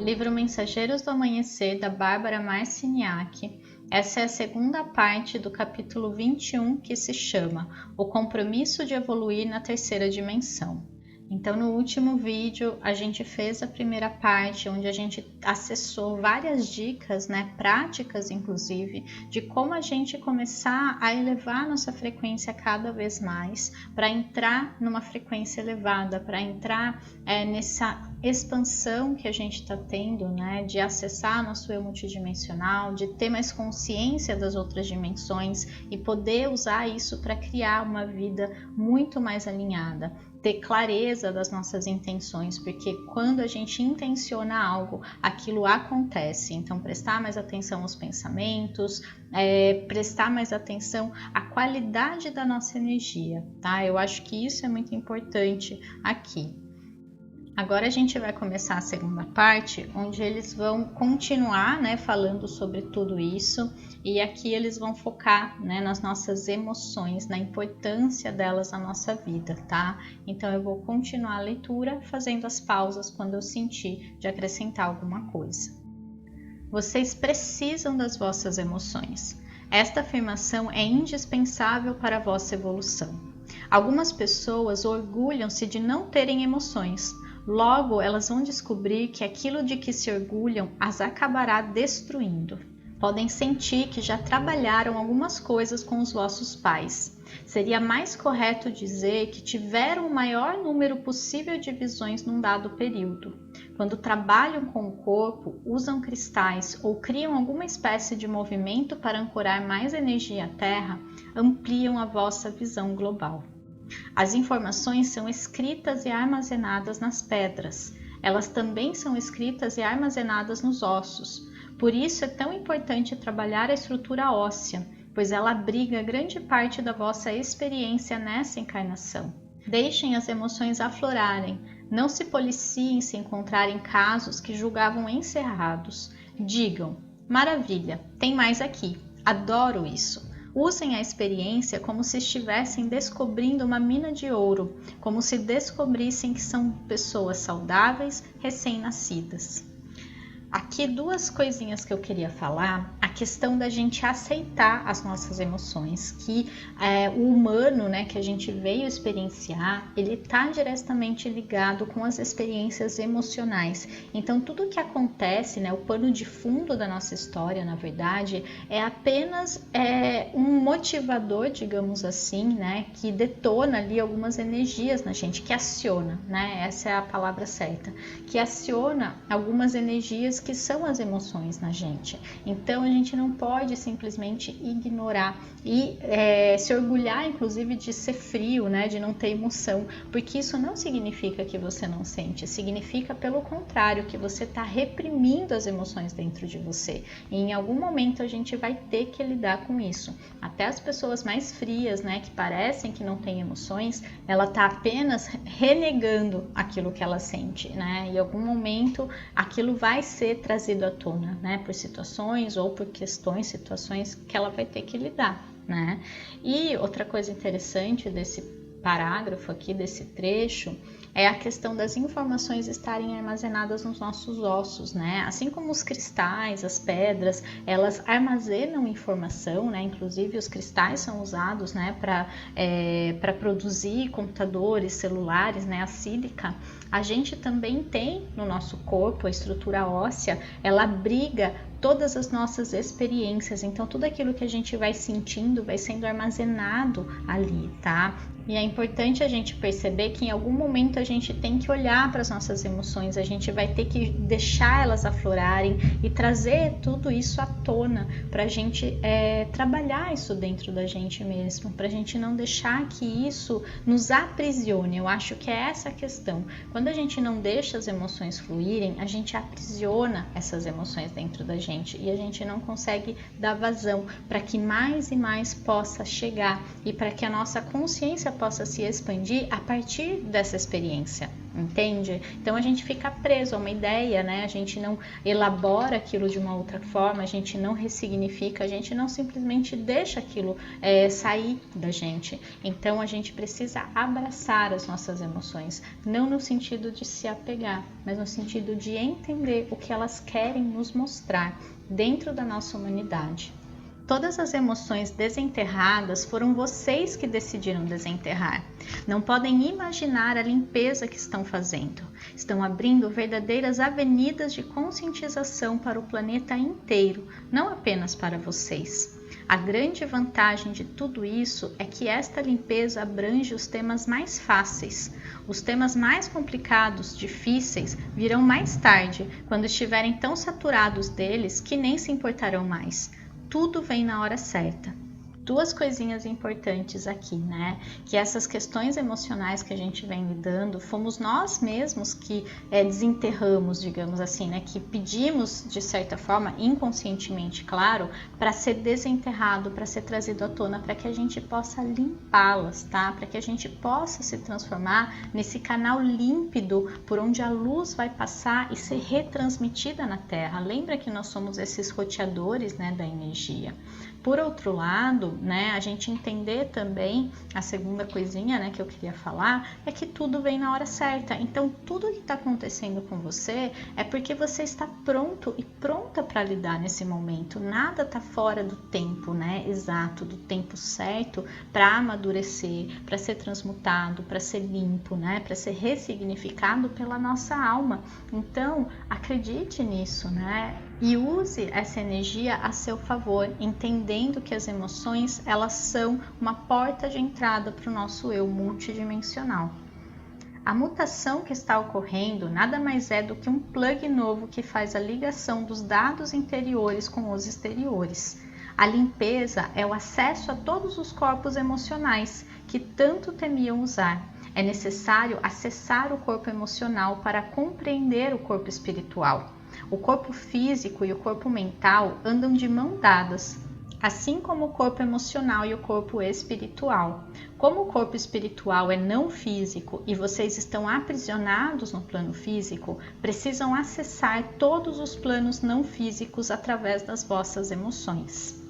Livro Mensageiros do Amanhecer, da Bárbara Marciniak. Essa é a segunda parte do capítulo 21, que se chama O Compromisso de Evoluir na Terceira Dimensão. Então, no último vídeo, a gente fez a primeira parte, onde a gente acessou várias dicas, práticas inclusive, de como a gente começar a elevar nossa frequência cada vez mais, para entrar numa frequência elevada, para entrar nessa expansão que a gente está tendo, de acessar nosso eu multidimensional, de ter mais consciência das outras dimensões e poder usar isso para criar uma vida muito mais alinhada. Ter clareza das nossas intenções, porque quando a gente intenciona algo, aquilo acontece. Então, prestar mais atenção aos pensamentos, prestar mais atenção à qualidade da nossa energia, tá? Eu acho que isso é muito importante aqui. Agora a gente vai começar a segunda parte, onde eles vão continuar falando sobre tudo isso, e aqui eles vão focar nas nossas emoções, na importância delas na nossa vida, tá? Então eu vou continuar a leitura, fazendo as pausas quando eu sentir de acrescentar alguma coisa. Vocês precisam das vossas emoções. Esta afirmação é indispensável para a vossa evolução. Algumas pessoas orgulham-se de não terem emoções. Logo, elas vão descobrir que aquilo de que se orgulham as acabará destruindo. Podem sentir que já trabalharam algumas coisas com os vossos pais. Seria mais correto dizer que tiveram o maior número possível de visões num dado período. Quando trabalham com o corpo, usam cristais ou criam alguma espécie de movimento para ancorar mais energia à Terra, ampliam a vossa visão global. As informações são escritas e armazenadas nas pedras. Elas também são escritas e armazenadas nos ossos. Por isso é tão importante trabalhar a estrutura óssea, pois ela abriga grande parte da vossa experiência nessa encarnação. Deixem as emoções aflorarem. Não se policiem se encontrarem casos que julgavam encerrados. Digam: maravilha, tem mais aqui. Adoro isso. Usem a experiência como se estivessem descobrindo uma mina de ouro, como se descobrissem que são pessoas saudáveis, recém-nascidas. Aqui duas coisinhas que eu queria falar. A questão da gente aceitar as nossas emoções, que o humano, que a gente veio experienciar, ele está diretamente ligado com as experiências emocionais. Então tudo que acontece, o pano de fundo da nossa história, na verdade, é apenas um motivador, digamos assim, que detona ali algumas energias na gente, que aciona, essa é a palavra certa, que aciona algumas energias que são as emoções na gente. Então a gente não pode simplesmente ignorar e se orgulhar, inclusive, de ser frio, de não ter emoção, porque isso não significa que você não sente, significa pelo contrário, que você está reprimindo as emoções dentro de você. E em algum momento a gente vai ter que lidar com isso. Até as pessoas mais frias, que parecem que não têm emoções, ela está apenas renegando aquilo que ela sente, E em algum momento aquilo vai ser trazido à tona, por situações ou por situações que ela vai ter que lidar, E outra coisa interessante desse parágrafo aqui, desse trecho, é a questão das informações estarem armazenadas nos nossos ossos, Assim como os cristais, as pedras, elas armazenam informação, Inclusive os cristais são usados, para produzir computadores, celulares, a sílica. A gente também tem no nosso corpo a estrutura óssea, ela abriga todas as nossas experiências, então tudo aquilo que a gente vai sentindo vai sendo armazenado ali, tá? E é importante a gente perceber que em algum momento a gente tem que olhar para as nossas emoções, a gente vai ter que deixar elas aflorarem e trazer tudo isso à tona para a gente trabalhar isso dentro da gente mesmo, para a gente não deixar que isso nos aprisione. Eu acho que é essa a questão. Quando a gente não deixa as emoções fluírem, a gente aprisiona essas emoções dentro da gente e a gente não consegue dar vazão para que mais e mais possa chegar e para que a nossa consciência possa se expandir a partir dessa experiência. entende? Então a gente fica preso a uma ideia, né? A gente não elabora aquilo de uma outra forma, a gente não ressignifica, a gente não simplesmente deixa aquilo sair da gente. Então a gente precisa abraçar as nossas emoções, não no sentido de se apegar, mas no sentido de entender o que elas querem nos mostrar dentro da nossa humanidade. Todas as emoções desenterradas foram vocês que decidiram desenterrar. Não podem imaginar a limpeza que estão fazendo. Estão abrindo verdadeiras avenidas de conscientização para o planeta inteiro, não apenas para vocês. A grande vantagem de tudo isso é que esta limpeza abrange os temas mais fáceis. Os temas mais complicados, difíceis, virão mais tarde, quando estiverem tão saturados deles que nem se importarão mais. Tudo vem na hora certa. Duas coisinhas importantes aqui, né? Que essas questões emocionais que a gente vem lidando, fomos nós mesmos que desenterramos, digamos assim, né? Que pedimos, de certa forma, inconscientemente, claro, para ser desenterrado, para ser trazido à tona, para que a gente possa limpá-las, tá? Para que a gente possa se transformar nesse canal límpido por onde a luz vai passar e ser retransmitida na Terra. Lembra que nós somos esses roteadores, né, da energia. Por outro lado, né, a gente entender também, a segunda coisinha, né, que eu queria falar, é que tudo vem na hora certa. Então, tudo que está acontecendo com você é porque você está pronto e pronta para lidar nesse momento. Nada está fora do tempo, né, exato, do tempo certo para amadurecer, para ser transmutado, para ser limpo, né, para ser ressignificado pela nossa alma. Então, acredite nisso, né? E use essa energia a seu favor, entendendo que as emoções, elas são uma porta de entrada para o nosso eu multidimensional. A mutação que está ocorrendo nada mais é do que um plug novo que faz a ligação dos dados interiores com os exteriores. A limpeza é o acesso a todos os corpos emocionais que tanto temiam usar. É necessário acessar o corpo emocional para compreender o corpo espiritual. O corpo físico e o corpo mental andam de mão dadas, assim como o corpo emocional e o corpo espiritual. Como o corpo espiritual é não físico e vocês estão aprisionados no plano físico, precisam acessar todos os planos não físicos através das vossas emoções.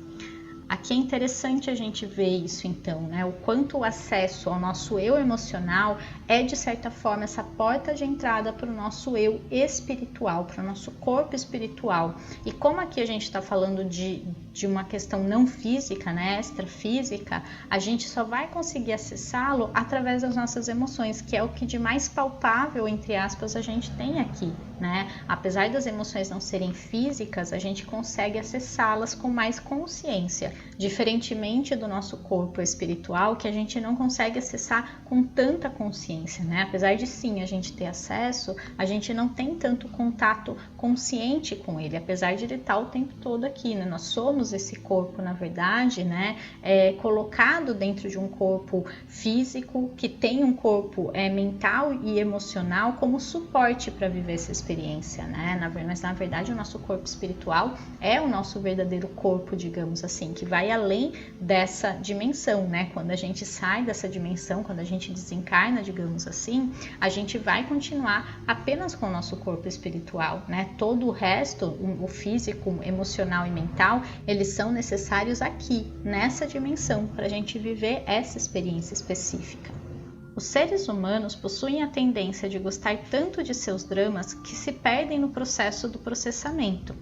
Aqui é interessante a gente ver isso então, né? O quanto o acesso ao nosso eu emocional é de certa forma essa porta de entrada para o nosso eu espiritual, para o nosso corpo espiritual. E como aqui a gente está falando de uma questão não física, né? Extrafísica, a gente só vai conseguir acessá-lo através das nossas emoções, que é o que de mais palpável, entre aspas, a gente tem aqui, né? Apesar das emoções não serem físicas, a gente consegue acessá-las com mais consciência. Diferentemente do nosso corpo espiritual, que a gente não consegue acessar com tanta consciência, né? Apesar de sim a gente ter acesso, a gente não tem tanto contato consciente com ele, apesar de ele estar o tempo todo aqui, né? Nós somos esse corpo, na verdade, né? Colocado dentro de um corpo físico, que tem um corpo mental e emocional como suporte para viver essa experiência, né? Mas na verdade o nosso corpo espiritual é o nosso verdadeiro corpo, digamos assim, que vai além dessa dimensão, né? Quando a gente sai dessa dimensão, quando a gente desencarna, digamos assim, a gente vai continuar apenas com o nosso corpo espiritual, né? Todo o resto, o físico, emocional e mental, eles são necessários aqui, nessa dimensão, para a gente viver essa experiência específica. Os seres humanos possuem a tendência de gostar tanto de seus dramas que se perdem no processo do processamento.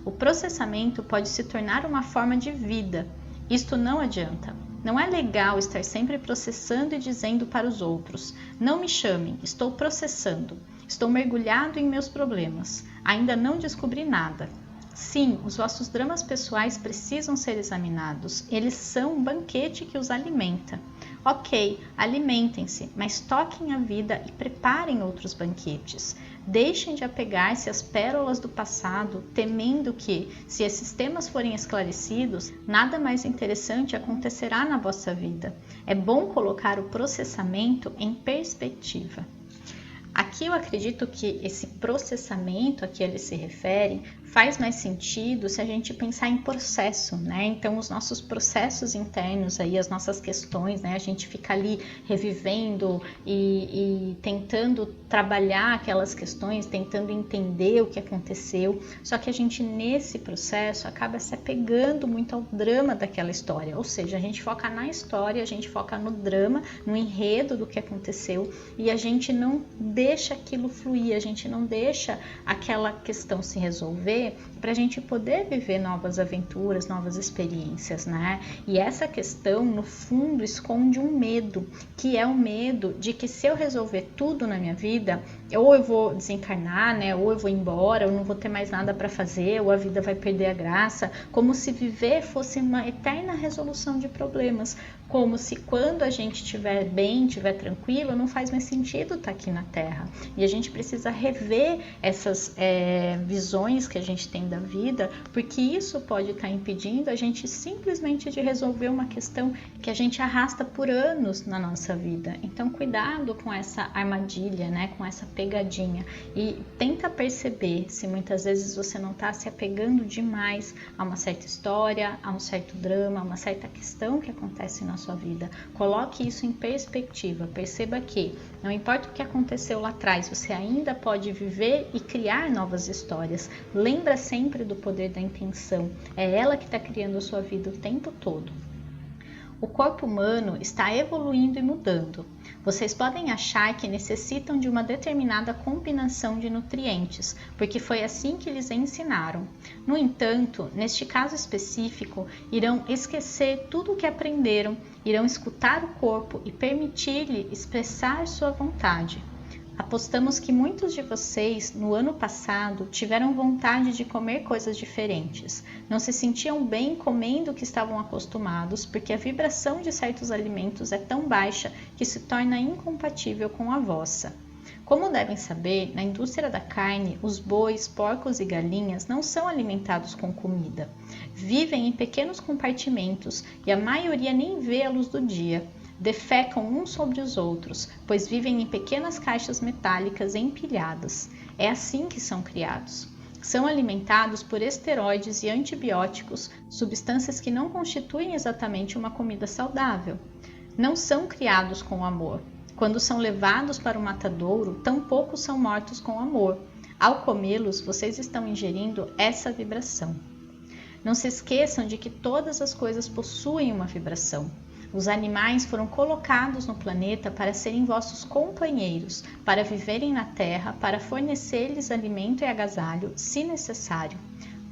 O processamento pode se tornar uma forma de vida. Isto não adianta. Não é legal estar sempre processando e dizendo para os outros: não me chamem, estou processando, estou mergulhado em meus problemas, ainda não descobri nada. Sim, os vossos dramas pessoais precisam ser examinados, eles são um banquete que os alimenta. Ok, alimentem-se, mas toquem a vida e preparem outros banquetes. Deixem de apegar-se às pérolas do passado, temendo que, se esses temas forem esclarecidos, nada mais interessante acontecerá na vossa vida. É bom colocar o processamento em perspectiva. Aqui Aqui eu acredito que esse processamento a que ele se refere faz mais sentido se a gente pensar em processo, né? Então, os nossos processos internos aí, as nossas questões, né? A gente fica ali revivendo e tentando trabalhar aquelas questões, tentando entender o que aconteceu. Só que a gente, nesse processo, acaba se apegando muito ao drama daquela história. Ou seja, a gente foca na história, a gente foca no drama, no enredo do que aconteceu e a gente não deixa aquilo fluir, a gente não deixa aquela questão se resolver para a gente poder viver novas aventuras, novas experiências, né? E essa questão, no fundo, esconde um medo, que é o medo de que se eu resolver tudo na minha vida, ou eu vou desencarnar, né? Ou eu vou embora, eu não vou ter mais nada para fazer, ou a vida vai perder a graça, como se viver fosse uma eterna resolução de problemas, como se quando a gente estiver bem, estiver tranquilo, não faz mais sentido estar aqui na Terra. E a gente precisa rever essas visões que a gente tem da vida, porque isso pode estar impedindo a gente simplesmente de resolver uma questão que a gente arrasta por anos na nossa vida. Então, cuidado com essa armadilha, né? Com essa pegadinha. E tenta perceber se muitas vezes você não está se apegando demais a uma certa história, a um certo drama, a uma certa questão que acontece na sua vida. Coloque isso em perspectiva, perceba que não importa o que aconteceu lá atrás, você ainda pode viver e criar novas histórias. Lembra sempre do poder da intenção, é ela que está criando a sua vida o tempo todo. O corpo humano está evoluindo e mudando. Vocês podem achar que necessitam de uma determinada combinação de nutrientes, porque foi assim que lhes ensinaram. No entanto, neste caso específico, irão esquecer tudo o que aprenderam, irão escutar o corpo e permitir-lhe expressar sua vontade. Apostamos que muitos de vocês, no ano passado, tiveram vontade de comer coisas diferentes. Não se sentiam bem comendo o que estavam acostumados, porque a vibração de certos alimentos é tão baixa que se torna incompatível com a vossa. Como devem saber, na indústria da carne, os bois, porcos e galinhas não são alimentados com comida. Vivem em pequenos compartimentos e a maioria nem vê a luz do dia. Defecam uns sobre os outros, pois vivem em pequenas caixas metálicas empilhadas. É assim que são criados. São alimentados por esteroides e antibióticos, substâncias que não constituem exatamente uma comida saudável. Não são criados com amor. Quando são levados para o matadouro, tampouco são mortos com amor. Ao comê-los, vocês estão ingerindo essa vibração. Não se esqueçam de que todas as coisas possuem uma vibração. Os animais foram colocados no planeta para serem vossos companheiros, para viverem na terra, para fornecer-lhes alimento e agasalho, se necessário.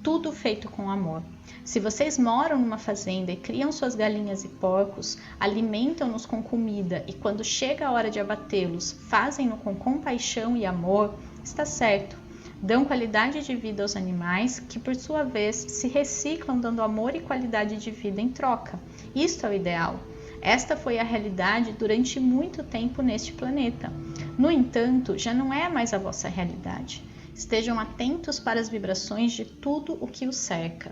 Tudo feito com amor. Se vocês moram numa fazenda e criam suas galinhas e porcos, alimentam-nos com comida e quando chega a hora de abatê-los, fazem-no com compaixão e amor, está certo. Dão qualidade de vida aos animais, que por sua vez se reciclam dando amor e qualidade de vida em troca. Isto é o ideal. Esta foi a realidade durante muito tempo neste planeta. No entanto, já não é mais a vossa realidade. Estejam atentos para as vibrações de tudo o que os cerca.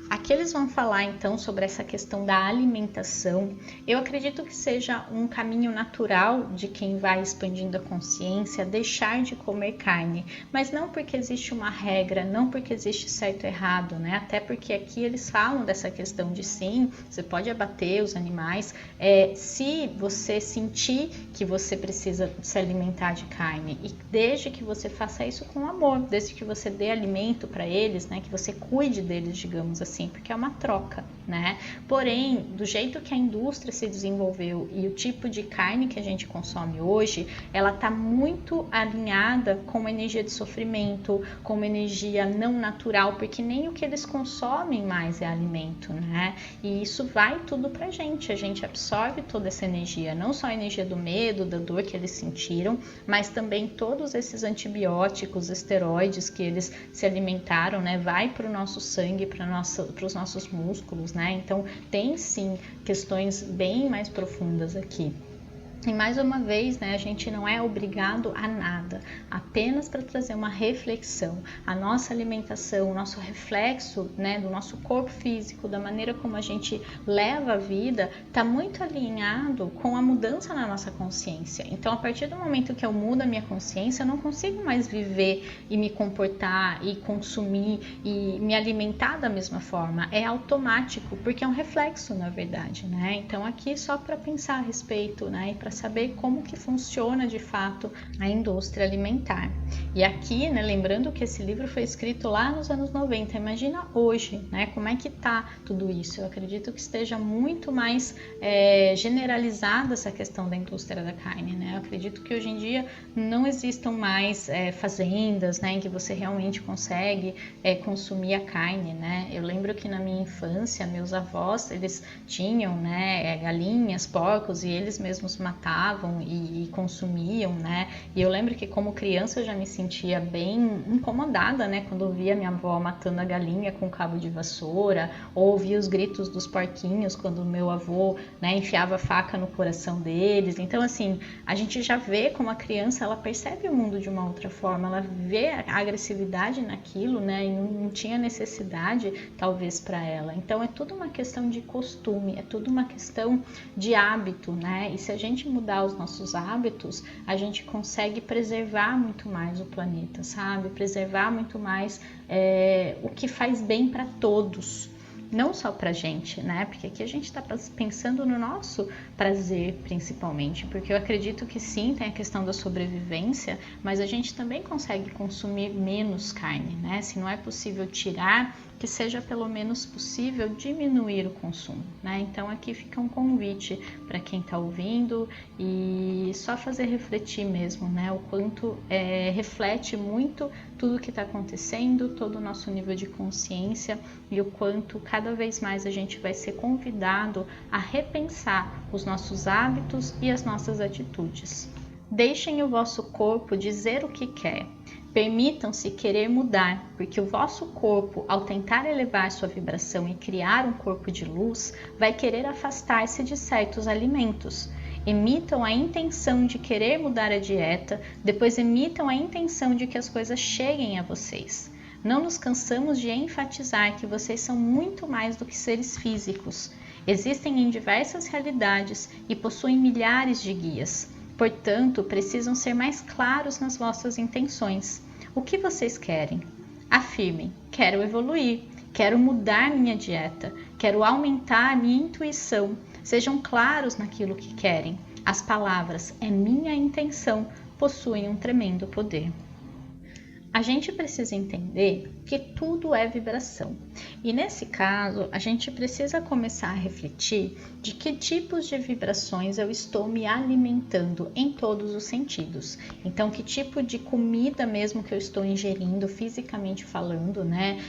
Aqui eles vão falar então sobre essa questão da alimentação. Eu acredito que seja um caminho natural de quem vai expandindo a consciência, deixar de comer carne, mas não porque existe uma regra, não porque existe certo e errado, né? Até porque aqui eles falam dessa questão de sim, você pode abater os animais, se você sentir que você precisa se alimentar de carne, e desde que você faça isso com amor, desde que você dê alimento para eles, né? Que você cuide deles, digamos assim, porque é uma troca, né? Porém, do jeito que a indústria se desenvolveu e o tipo de carne que a gente consome hoje, ela está muito alinhada com uma energia de sofrimento, com uma energia não natural, porque nem o que eles consomem mais é alimento, né? E isso vai tudo pra gente, a gente absorve toda essa energia, não só a energia do medo, da dor que eles sentiram, mas também todos esses antibióticos, esteroides que eles se alimentaram, né? Vai para o nosso sangue, para os nossos músculos, né? Então tem sim questões bem mais profundas aqui. E mais uma vez, né, a gente não é obrigado a nada, apenas para trazer uma reflexão. A nossa alimentação, o nosso reflexo, né, do nosso corpo físico, da maneira como a gente leva a vida, está muito alinhado com a mudança na nossa consciência. Então, a partir do momento que eu mudo a minha consciência, eu não consigo mais viver e me comportar e consumir e me alimentar da mesma forma. É automático, porque é um reflexo, na verdade, né? Então, aqui só para pensar a respeito, né, e para saber como que funciona de fato a indústria alimentar. E aqui, né, lembrando que esse livro foi escrito lá nos anos 90, imagina hoje, né, como é que tá tudo isso. Eu acredito que esteja muito mais generalizada essa questão da indústria da carne, né? Eu acredito que hoje em dia não existam mais fazendas, né, em que você realmente consegue consumir a carne, né? Eu lembro que na minha infância, meus avós, eles tinham, né, galinhas, porcos, e eles mesmos matavam e consumiam, né? E eu lembro que como criança eu já me sentia bem incomodada, né? Quando eu via minha avó matando a galinha com cabo de vassoura, ou ouvia os gritos dos porquinhos quando o meu avô, né, enfiava a faca no coração deles. Então, assim, a gente já vê como a criança, ela percebe o mundo de uma outra forma, ela vê a agressividade naquilo, né? E não tinha necessidade, talvez, para ela. Então, é tudo uma questão de costume, é tudo uma questão de hábito, né? E se a gente mudar os nossos hábitos, a gente consegue preservar muito mais o planeta, sabe? Preservar muito mais o que faz bem para todos, não só pra gente, né? Porque aqui a gente está pensando no nosso prazer, principalmente, porque eu acredito que sim, tem a questão da sobrevivência, mas a gente também consegue consumir menos carne, né? Se não é possível tirar, que seja pelo menos possível diminuir o consumo, né? Então aqui fica um convite para quem está ouvindo e só fazer refletir mesmo, né? O quanto reflete muito tudo que está acontecendo, todo o nosso nível de consciência e o quanto cada vez mais a gente vai ser convidado a repensar os nossos hábitos e as nossas atitudes. Deixem o vosso corpo dizer o que quer. Permitam-se querer mudar, porque o vosso corpo, ao tentar elevar sua vibração e criar um corpo de luz, vai querer afastar-se de certos alimentos. Emitam a intenção de querer mudar a dieta, depois emitam a intenção de que as coisas cheguem a vocês. Não nos cansamos de enfatizar que vocês são muito mais do que seres físicos. Existem em diversas realidades e possuem milhares de guias. Portanto, precisam ser mais claros nas vossas intenções. O que vocês querem? Afirmem: quero evoluir, quero mudar minha dieta, quero aumentar minha intuição. Sejam claros naquilo que querem. As palavras "é minha intenção" possuem um tremendo poder. A gente precisa entender que tudo é vibração. E nesse caso, a gente precisa começar a refletir de que tipos de vibrações eu estou me alimentando em todos os sentidos. Então, que tipo de comida mesmo que eu estou ingerindo, fisicamente falando, né?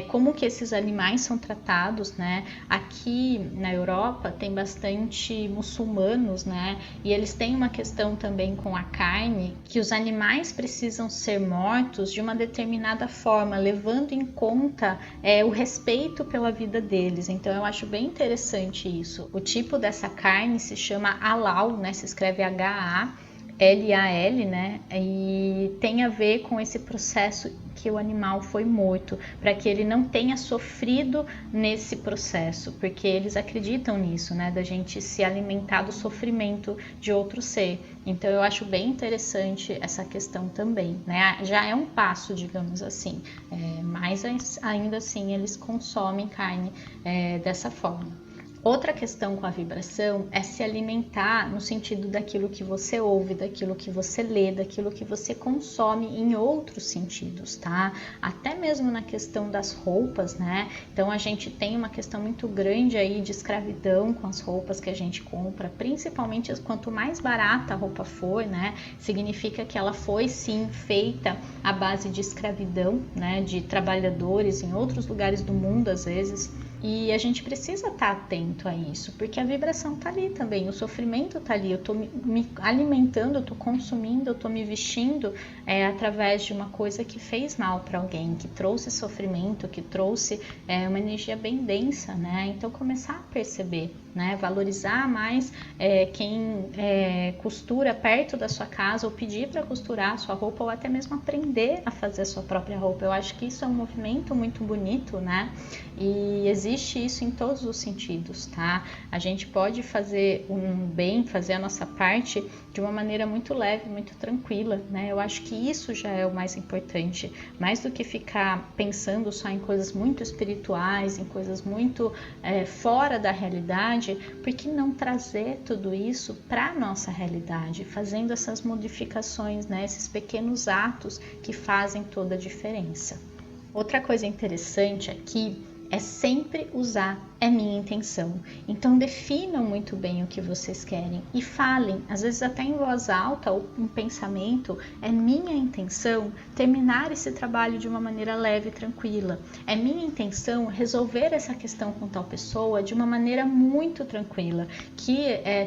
Como que esses animais são tratados, né? Aqui na Europa tem bastante muçulmanos, né? E eles têm uma questão também com a carne, que os animais precisam ser mortos de uma determinada forma, levando em conta o respeito pela vida deles. Então eu acho bem interessante isso. O tipo dessa carne se chama halal, né? Se escreve H-A-L-A-L, né? E tem a ver com esse processo que o animal foi morto, para que ele não tenha sofrido nesse processo, porque eles acreditam nisso, né? Da gente se alimentar do sofrimento de outro ser. Então eu acho bem interessante essa questão também, né? Já é um passo, digamos assim, mas ainda assim eles consomem carne dessa forma. Outra questão com a vibração é se alimentar no sentido daquilo que você ouve, daquilo que você lê, daquilo que você consome em outros sentidos, tá? Até mesmo na questão das roupas, né? Então a gente tem uma questão muito grande aí de escravidão com as roupas que a gente compra, principalmente quanto mais barata a roupa for, né? Significa que ela foi sim feita à base de escravidão, né? De trabalhadores em outros lugares do mundo às vezes. E a gente precisa estar atento a isso, porque a vibração está ali também, o sofrimento está ali, eu estou me alimentando, eu estou consumindo, eu estou me vestindo através de uma coisa que fez mal para alguém, que trouxe sofrimento, que trouxe uma energia bem densa, né? Então começar a perceber, né? Valorizar mais quem costura perto da sua casa, ou pedir para costurar a sua roupa, ou até mesmo aprender a fazer a sua própria roupa. Eu acho que isso é um movimento muito bonito, né? E existe isso em todos os sentidos, tá? A gente pode fazer um bem, fazer a nossa parte de uma maneira muito leve, muito tranquila, né? Eu acho que isso já é o mais importante, mais do que ficar pensando só em coisas muito espirituais, em coisas muito fora da realidade. Por que não trazer tudo isso para a nossa realidade, fazendo essas modificações, né? Esses pequenos atos que fazem toda a diferença. Outra coisa interessante aqui é sempre usar "é minha intenção". Então definam muito bem o que vocês querem e falem, às vezes até em voz alta ou em pensamento: é minha intenção terminar esse trabalho de uma maneira leve e tranquila. É minha intenção resolver essa questão com tal pessoa de uma maneira muito tranquila, que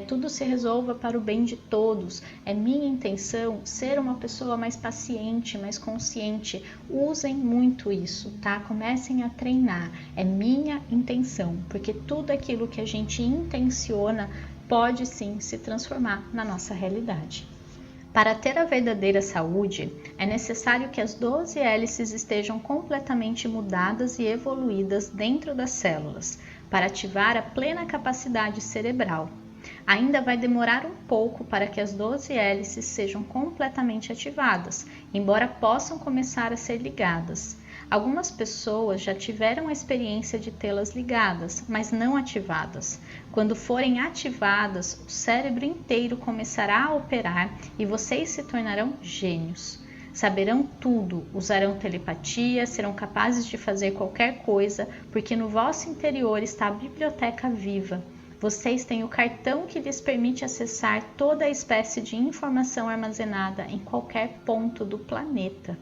tudo se resolva para o bem de todos. É minha intenção ser uma pessoa mais paciente, mais consciente. Usem muito isso, tá? Comecem a treinar. É minha intenção, porque tudo aquilo que a gente intenciona pode sim se transformar na nossa realidade. Para ter a verdadeira saúde, é necessário que as 12 hélices estejam completamente mudadas e evoluídas dentro das células, para ativar a plena capacidade cerebral. Ainda vai demorar um pouco para que as 12 hélices sejam completamente ativadas, embora possam começar a ser ligadas. Algumas pessoas já tiveram a experiência de tê-las ligadas, mas não ativadas. Quando forem ativadas, o cérebro inteiro começará a operar e vocês se tornarão gênios. Saberão tudo, usarão telepatia, serão capazes de fazer qualquer coisa, porque no vosso interior está a biblioteca viva. Vocês têm o cartão que lhes permite acessar toda a espécie de informação armazenada em qualquer ponto do planeta.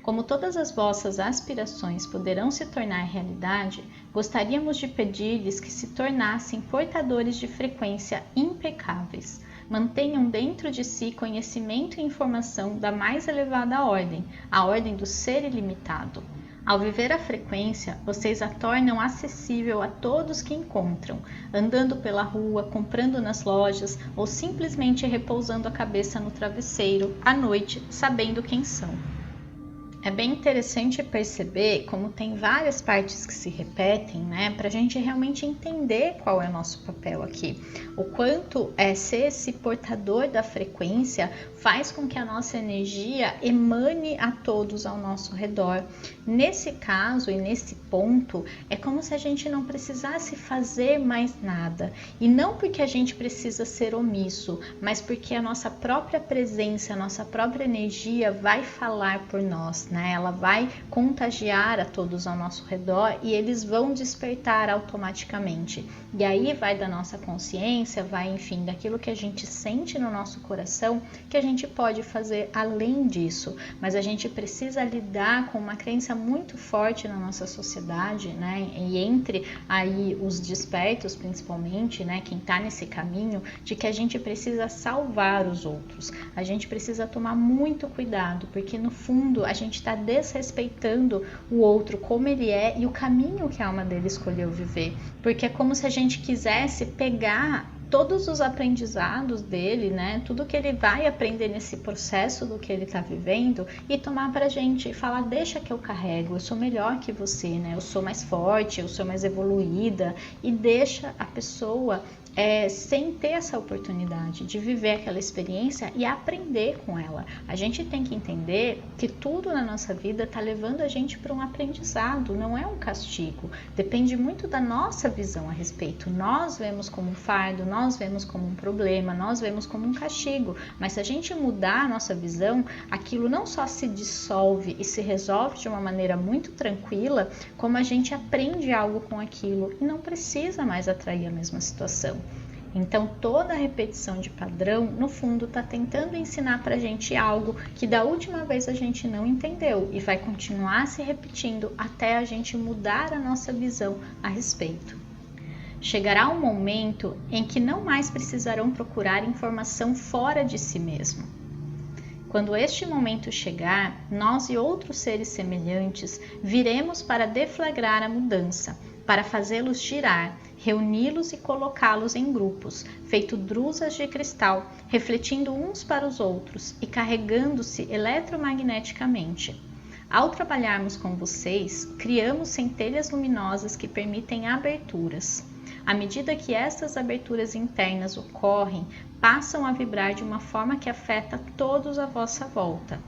Como todas as vossas aspirações poderão se tornar realidade, gostaríamos de pedir-lhes que se tornassem portadores de frequência impecáveis. Mantenham dentro de si conhecimento e informação da mais elevada ordem, a ordem do ser ilimitado. Ao viver a frequência, vocês a tornam acessível a todos que encontram, andando pela rua, comprando nas lojas ou simplesmente repousando a cabeça no travesseiro à noite, sabendo quem são. É bem interessante perceber como tem várias partes que se repetem, né? Para a gente realmente entender qual é o nosso papel aqui. O quanto ser esse portador da frequência faz com que a nossa energia emane a todos ao nosso redor. Nesse caso e nesse ponto, é como se a gente não precisasse fazer mais nada. E não porque a gente precisa ser omisso, mas porque a nossa própria presença, a nossa própria energia vai falar por nós, né? Ela vai contagiar a todos ao nosso redor e eles vão despertar automaticamente. E aí vai da nossa consciência, vai, enfim, daquilo que a gente sente no nosso coração, que a gente pode fazer além disso. Mas a gente precisa lidar com uma crença muito forte na nossa sociedade, né? E entre aí os despertos, principalmente, né? Quem tá nesse caminho, de que a gente precisa salvar os outros. A gente precisa tomar muito cuidado, porque no fundo a gente está desrespeitando o outro como ele é e o caminho que a alma dele escolheu viver. Porque é como se a gente quisesse pegar todos os aprendizados dele, né? Tudo que ele vai aprender nesse processo do que ele está vivendo e tomar pra gente e falar: deixa que eu carrego, eu sou melhor que você, né? Eu sou mais forte, eu sou mais evoluída, e deixa a pessoa sem ter essa oportunidade de viver aquela experiência e aprender com ela. A gente tem que entender que tudo na nossa vida está levando a gente para um aprendizado, não é um castigo. Depende muito da nossa visão a respeito. Nós vemos como um fardo, nós vemos como um problema, nós vemos como um castigo. Mas se a gente mudar a nossa visão, aquilo não só se dissolve e se resolve de uma maneira muito tranquila, como a gente aprende algo com aquilo e não precisa mais atrair a mesma situação. Então, toda repetição de padrão, no fundo, está tentando ensinar para a gente algo que da última vez a gente não entendeu e vai continuar se repetindo até a gente mudar a nossa visão a respeito. Chegará um momento em que não mais precisarão procurar informação fora de si mesmo. Quando este momento chegar, nós e outros seres semelhantes viremos para deflagrar a mudança, para fazê-los girar, reuni-los e colocá-los em grupos, feito drusas de cristal, refletindo uns para os outros e carregando-se eletromagneticamente. Ao trabalharmos com vocês, criamos centelhas luminosas que permitem aberturas. À medida que estas aberturas internas ocorrem, passam a vibrar de uma forma que afeta todos à vossa volta.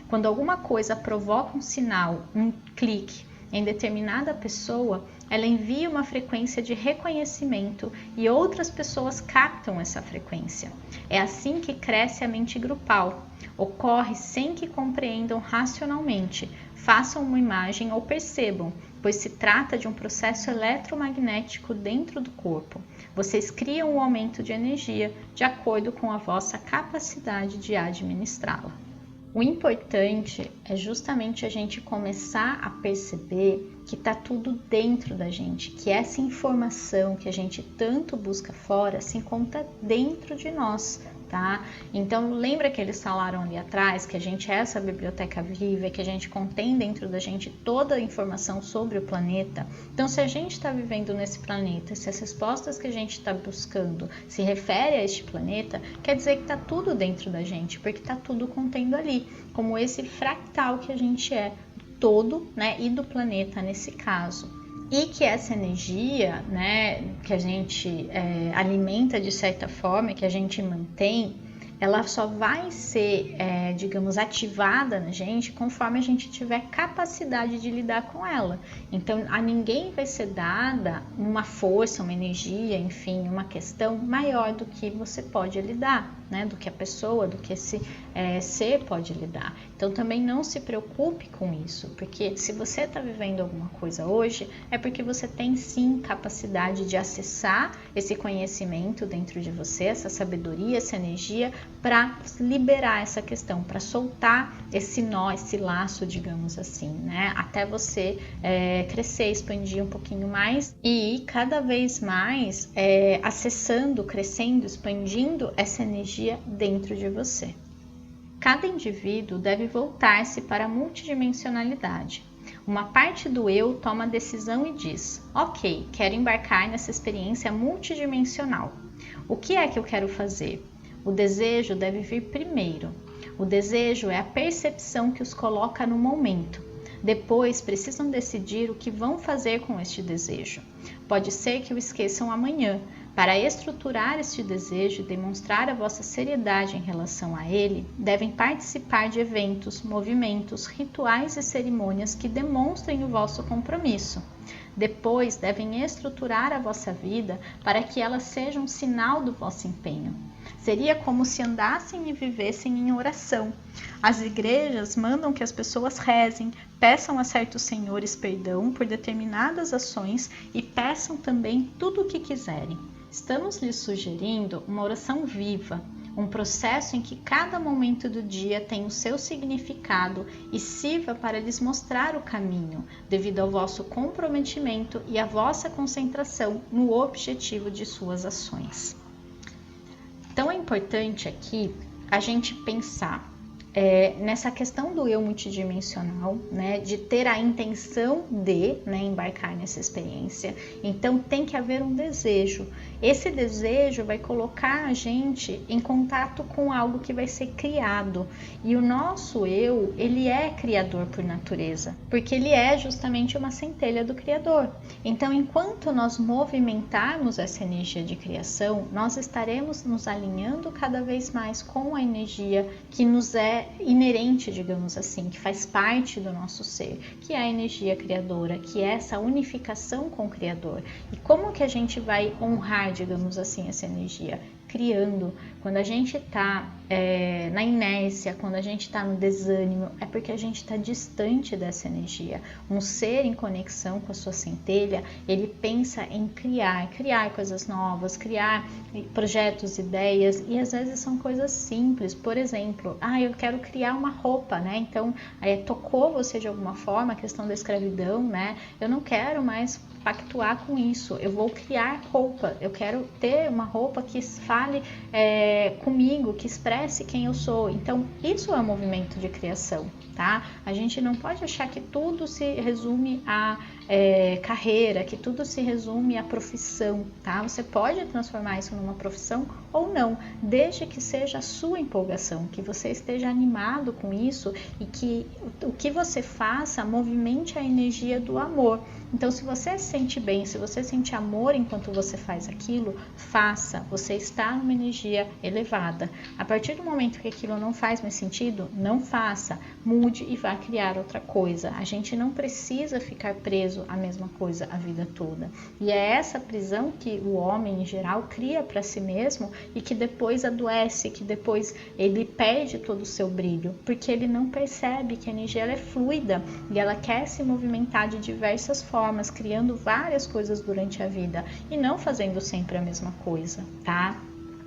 Quando alguma coisa provoca um sinal, um clique em determinada pessoa, ela envia uma frequência de reconhecimento e outras pessoas captam essa frequência. É assim que cresce a mente grupal. Ocorre sem que compreendam racionalmente, façam uma imagem ou percebam, pois se trata de um processo eletromagnético dentro do corpo. Vocês criam um aumento de energia de acordo com a vossa capacidade de administrá-la. O importante é justamente a gente começar a perceber que está tudo dentro da gente, que essa informação que a gente tanto busca fora se encontra dentro de nós, tá? Então lembra que eles falaram ali atrás que a gente é essa biblioteca viva, que a gente contém dentro da gente toda a informação sobre o planeta. Então se a gente está vivendo nesse planeta, se as respostas que a gente está buscando se refere a este planeta, quer dizer que está tudo dentro da gente, porque está tudo contendo ali, como esse fractal que a gente é, todo, né, e do planeta nesse caso. E que essa energia, né, que a gente alimenta de certa forma, que a gente mantém, ela só vai ser, digamos, ativada na gente conforme a gente tiver capacidade de lidar com ela. Então, a ninguém vai ser dada uma força, uma energia, enfim, uma questão maior do que você pode lidar, né? Do que a pessoa, do que esse ser pode lidar. Então, também não se preocupe com isso, porque se você está vivendo alguma coisa hoje, é porque você tem sim capacidade de acessar esse conhecimento dentro de você, essa sabedoria, essa energia, para liberar essa questão, para soltar esse nó, esse laço, digamos assim, né? Até você crescer, expandir um pouquinho mais e ir cada vez mais acessando, crescendo, expandindo essa energia dentro de você. Cada indivíduo deve voltar-se para a multidimensionalidade. Uma parte do eu toma a decisão e diz: ok, quero embarcar nessa experiência multidimensional. O que é que eu quero fazer? O desejo deve vir primeiro. O desejo é a percepção que os coloca no momento. Depois precisam decidir o que vão fazer com este desejo. Pode ser que o esqueçam amanhã. Para estruturar este desejo e demonstrar a vossa seriedade em relação a ele, devem participar de eventos, movimentos, rituais e cerimônias que demonstrem o vosso compromisso. Depois devem estruturar a vossa vida para que ela seja um sinal do vosso empenho. Seria como se andassem e vivessem em oração. As igrejas mandam que as pessoas rezem, peçam a certos senhores perdão por determinadas ações e peçam também tudo o que quiserem. Estamos lhes sugerindo uma oração viva, um processo em que cada momento do dia tem o seu significado e sirva para lhes mostrar o caminho, devido ao vosso comprometimento e à vossa concentração no objetivo de suas ações. Então é importante aqui a gente pensar nessa questão do eu multidimensional, né, de ter a intenção de, né, embarcar nessa experiência. Então tem que haver um desejo. Esse desejo vai colocar a gente em contato com algo que vai ser criado. E o nosso eu, ele é criador por natureza, porque ele é justamente uma centelha do Criador. Então, enquanto nós movimentarmos essa energia de criação, nós estaremos nos alinhando cada vez mais com a energia que nos é inerente, digamos assim, que faz parte do nosso ser, que é a energia criadora, que é essa unificação com o Criador. E como que a gente vai honrar, digamos assim, essa energia? criando, quando a gente está na inércia, quando a gente está no desânimo, é porque a gente está distante dessa energia. Um ser em conexão com a sua centelha, ele pensa em criar coisas novas, criar projetos, ideias, e às vezes são coisas simples. Por exemplo, eu quero criar uma roupa, né? Então, tocou você de alguma forma a questão da escravidão, né? Eu não quero mais pactuar com isso, eu vou criar roupa, eu quero ter uma roupa que fale comigo, que expresse quem eu sou. Então isso é um movimento de criação, tá? A gente não pode achar que tudo se resume a carreira, que tudo se resume à profissão, tá? Você pode transformar isso numa profissão ou não, desde que seja a sua empolgação, que você esteja animado com isso e que o que você faça movimente a energia do amor. Então, se você se sente bem, se você sente amor enquanto você faz aquilo, faça. Você está numa energia elevada. A partir do momento que aquilo não faz mais sentido, não faça. Mude e vá criar outra coisa. A gente não precisa ficar preso à mesma coisa a vida toda. E é essa prisão que o homem, em geral, cria para si mesmo e que depois adoece, que depois ele perde todo o seu brilho, porque ele não percebe que a energia ela é fluida e ela quer se movimentar de diversas formas, criando várias coisas durante a vida e não fazendo sempre a mesma coisa, tá?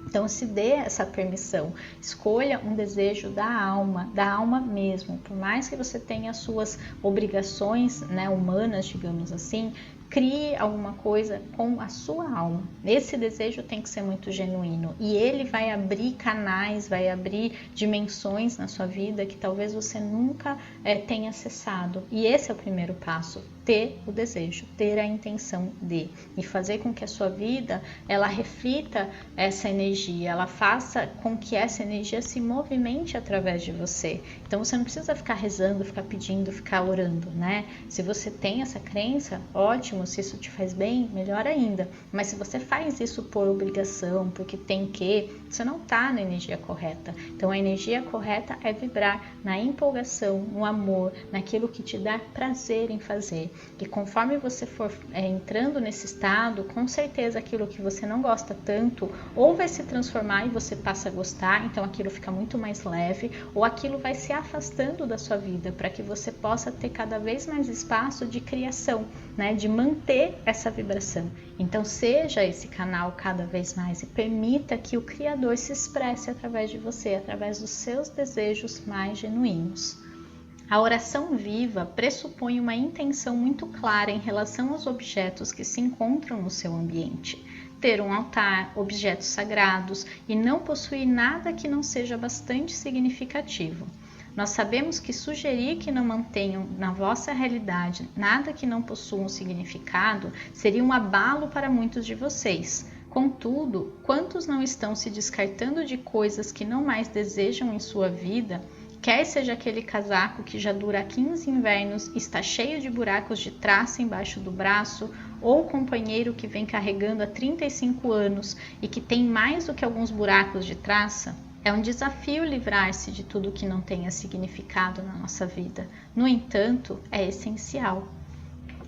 Então se dê essa permissão, escolha um desejo da alma mesmo, por mais que você tenha as suas obrigações, né, humanas, digamos assim, crie alguma coisa com a sua alma. Esse desejo tem que ser muito genuíno e ele vai abrir canais, vai abrir dimensões na sua vida que talvez você nunca tenha acessado. E esse é o primeiro passo, ter o desejo, ter a intenção de, e fazer com que a sua vida ela reflita essa energia, ela faça com que essa energia se movimente através de você. Então você não precisa ficar rezando, ficar pedindo, ficar orando, né? Se você tem essa crença, ótimo. Se isso te faz bem, melhor ainda. Mas se você faz isso por obrigação, porque tem que, você não está na energia correta. Então a energia correta é vibrar na empolgação, no amor, naquilo que te dá prazer em fazer. E conforme você for entrando nesse estado, com certeza aquilo que você não gosta tanto, ou vai se transformar e você passa a gostar, então aquilo fica muito mais leve, ou aquilo vai se afastando da sua vida, para que você possa ter cada vez mais espaço de criação, né, de manter essa vibração. Então seja esse canal cada vez mais e permita que o Criador se expresse através de você, através dos seus desejos mais genuínos. A oração viva pressupõe uma intenção muito clara em relação aos objetos que se encontram no seu ambiente. Ter um altar, objetos sagrados e não possuir nada que não seja bastante significativo. Nós sabemos que sugerir que não mantenham na vossa realidade nada que não possua um significado seria um abalo para muitos de vocês. Contudo, quantos não estão se descartando de coisas que não mais desejam em sua vida, quer seja aquele casaco que já dura 15 invernos e está cheio de buracos de traça embaixo do braço, ou o companheiro que vem carregando há 35 anos e que tem mais do que alguns buracos de traça? É um desafio livrar-se de tudo que não tenha significado na nossa vida. No entanto, é essencial.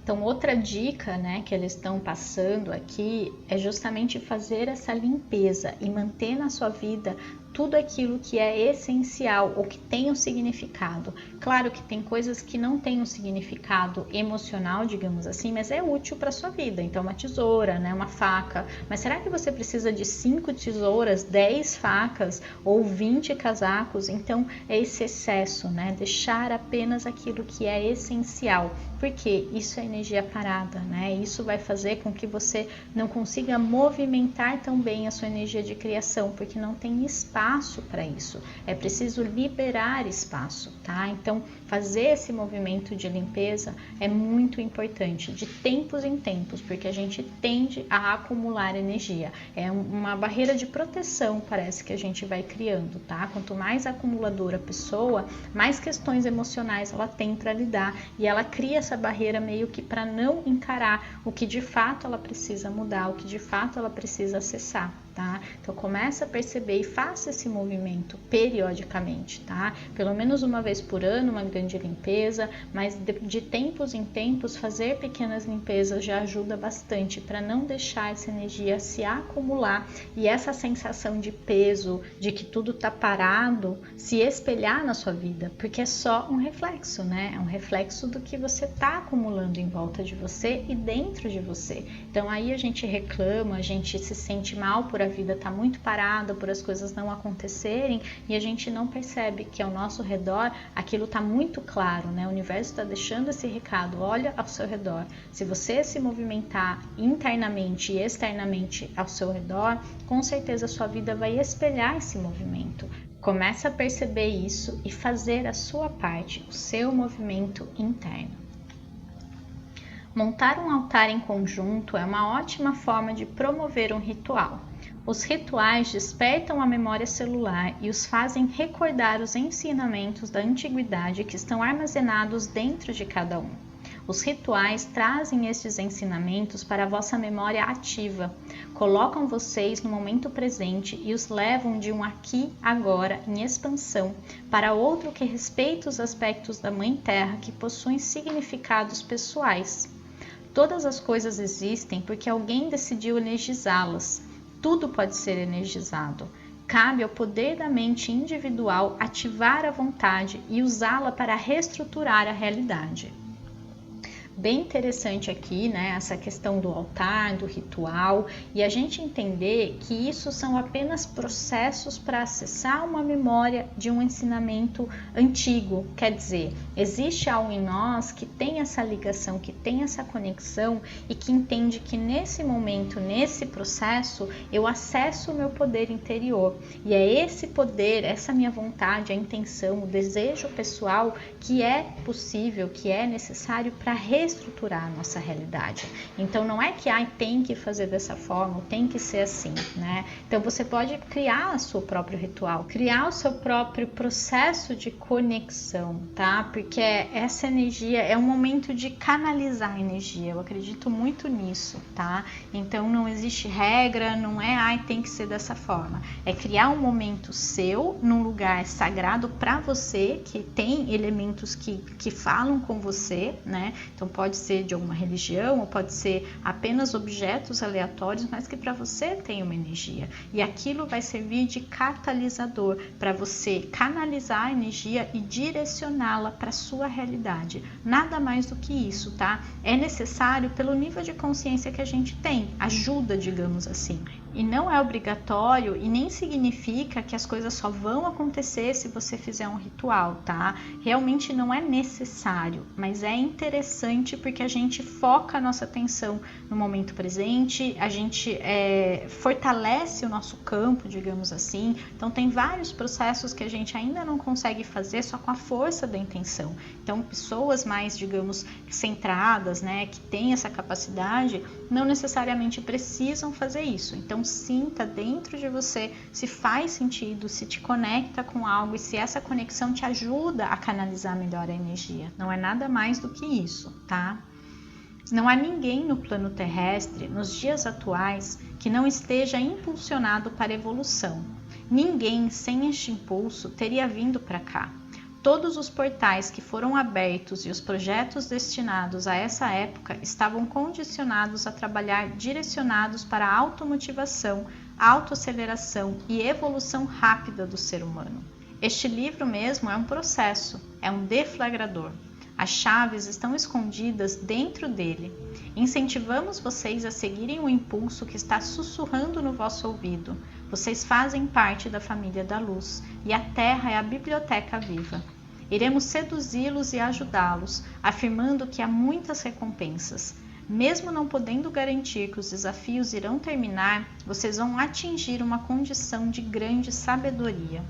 Então, outra dica, né, que eles estão passando aqui é justamente fazer essa limpeza e manter na sua vida tudo aquilo que é essencial ou que tem um significado. Claro que tem coisas que não têm um significado emocional, digamos assim, mas é útil para a sua vida. Então, uma tesoura, né, uma faca. Mas será que você precisa de 5 tesouras, 10 facas ou 20 casacos? Então, é esse excesso, né? Deixar apenas aquilo que é essencial. Porque isso é energia parada, né? Isso vai fazer com que você não consiga movimentar tão bem a sua energia de criação, porque não tem espaço para isso. É preciso liberar espaço, tá? Então, fazer esse movimento de limpeza é muito importante, de tempos em tempos, porque a gente tende a acumular energia. É uma barreira de proteção, parece que a gente vai criando, tá? Quanto mais acumuladora a pessoa, mais questões emocionais ela tem para lidar e ela cria essa barreira meio que para não encarar o que de fato ela precisa mudar, o que de fato ela precisa acessar. tá? Então começa a perceber e faça esse movimento periodicamente, tá? Pelo menos uma vez por ano, uma grande limpeza, mas de tempos em tempos fazer pequenas limpezas já ajuda bastante para não deixar essa energia se acumular e essa sensação de peso, de que tudo tá parado, se espelhar na sua vida, porque é só um reflexo, né? É um reflexo do que você tá acumulando em volta de você e dentro de você. Então aí a gente reclama, a gente se sente mal por a vida estar muito parada, por as coisas não acontecerem e a gente não percebe que ao nosso redor aquilo está muito claro, né? O universo está deixando esse recado, olha ao seu redor. Se você se movimentar internamente e externamente ao seu redor, com certeza a sua vida vai espelhar esse movimento. Começa a perceber isso e fazer a sua parte, o seu movimento interno. Montar um altar em conjunto é uma ótima forma de promover um ritual. Os rituais despertam a memória celular e os fazem recordar os ensinamentos da antiguidade que estão armazenados dentro de cada um. Os rituais trazem estes ensinamentos para a vossa memória ativa, colocam vocês no momento presente e os levam de um aqui, agora, em expansão, para outro que respeita os aspectos da Mãe Terra que possuem significados pessoais. Todas as coisas existem porque alguém decidiu energizá-las. Tudo pode ser energizado. Cabe ao poder da mente individual ativar a vontade e usá-la para reestruturar a realidade. Bem interessante aqui, né, essa questão do altar, do ritual, e a gente entender que isso são apenas processos para acessar uma memória de um ensinamento antigo. Quer dizer, existe algo em nós que tem essa ligação, que tem essa conexão e que entende que nesse momento, nesse processo, eu acesso o meu poder interior. E é esse poder, essa minha vontade, a intenção, o desejo pessoal que é possível, que é necessário para reestruturar a nossa realidade. Então não é que tem que fazer dessa forma, tem que ser assim, né? Então você pode criar o seu próprio ritual, criar o seu próprio processo de conexão, tá? Porque essa energia é um momento de canalizar a energia, eu acredito muito nisso, tá? Então não existe regra, não é tem que ser dessa forma. É criar um momento seu, num lugar sagrado para você, que tem elementos que falam com você, né? Então pode ser de alguma religião ou pode ser apenas objetos aleatórios, mas que para você tem uma energia. E aquilo vai servir de catalisador para você canalizar a energia e direcioná-la para a sua realidade. Nada mais do que isso, tá? É necessário pelo nível de consciência que a gente tem. Ajuda, digamos assim. E não é obrigatório e nem significa que as coisas só vão acontecer se você fizer um ritual, tá? Realmente não é necessário, mas é interessante porque a gente foca a nossa atenção no momento presente, a gente fortalece o nosso campo, digamos assim. Então tem vários processos que a gente ainda não consegue fazer só com a força da intenção. Então pessoas mais, digamos, centradas, né, que têm essa capacidade, não necessariamente precisam fazer isso. Então sinta dentro de você se faz sentido, se te conecta com algo e se essa conexão te ajuda a canalizar melhor a energia. Não é nada mais do que isso, tá? Não há ninguém no plano terrestre, nos dias atuais, que não esteja impulsionado para a evolução. Ninguém sem este impulso teria vindo para cá. Todos os portais que foram abertos e os projetos destinados a essa época estavam condicionados a trabalhar direcionados para a automotivação, autoaceleração e evolução rápida do ser humano. Este livro mesmo é um processo, é um deflagrador. As chaves estão escondidas dentro dele. Incentivamos vocês a seguirem o impulso que está sussurrando no vosso ouvido. Vocês fazem parte da família da luz e a Terra é a biblioteca viva. Iremos seduzi-los e ajudá-los, afirmando que há muitas recompensas. Mesmo não podendo garantir que os desafios irão terminar, vocês vão atingir uma condição de grande sabedoria.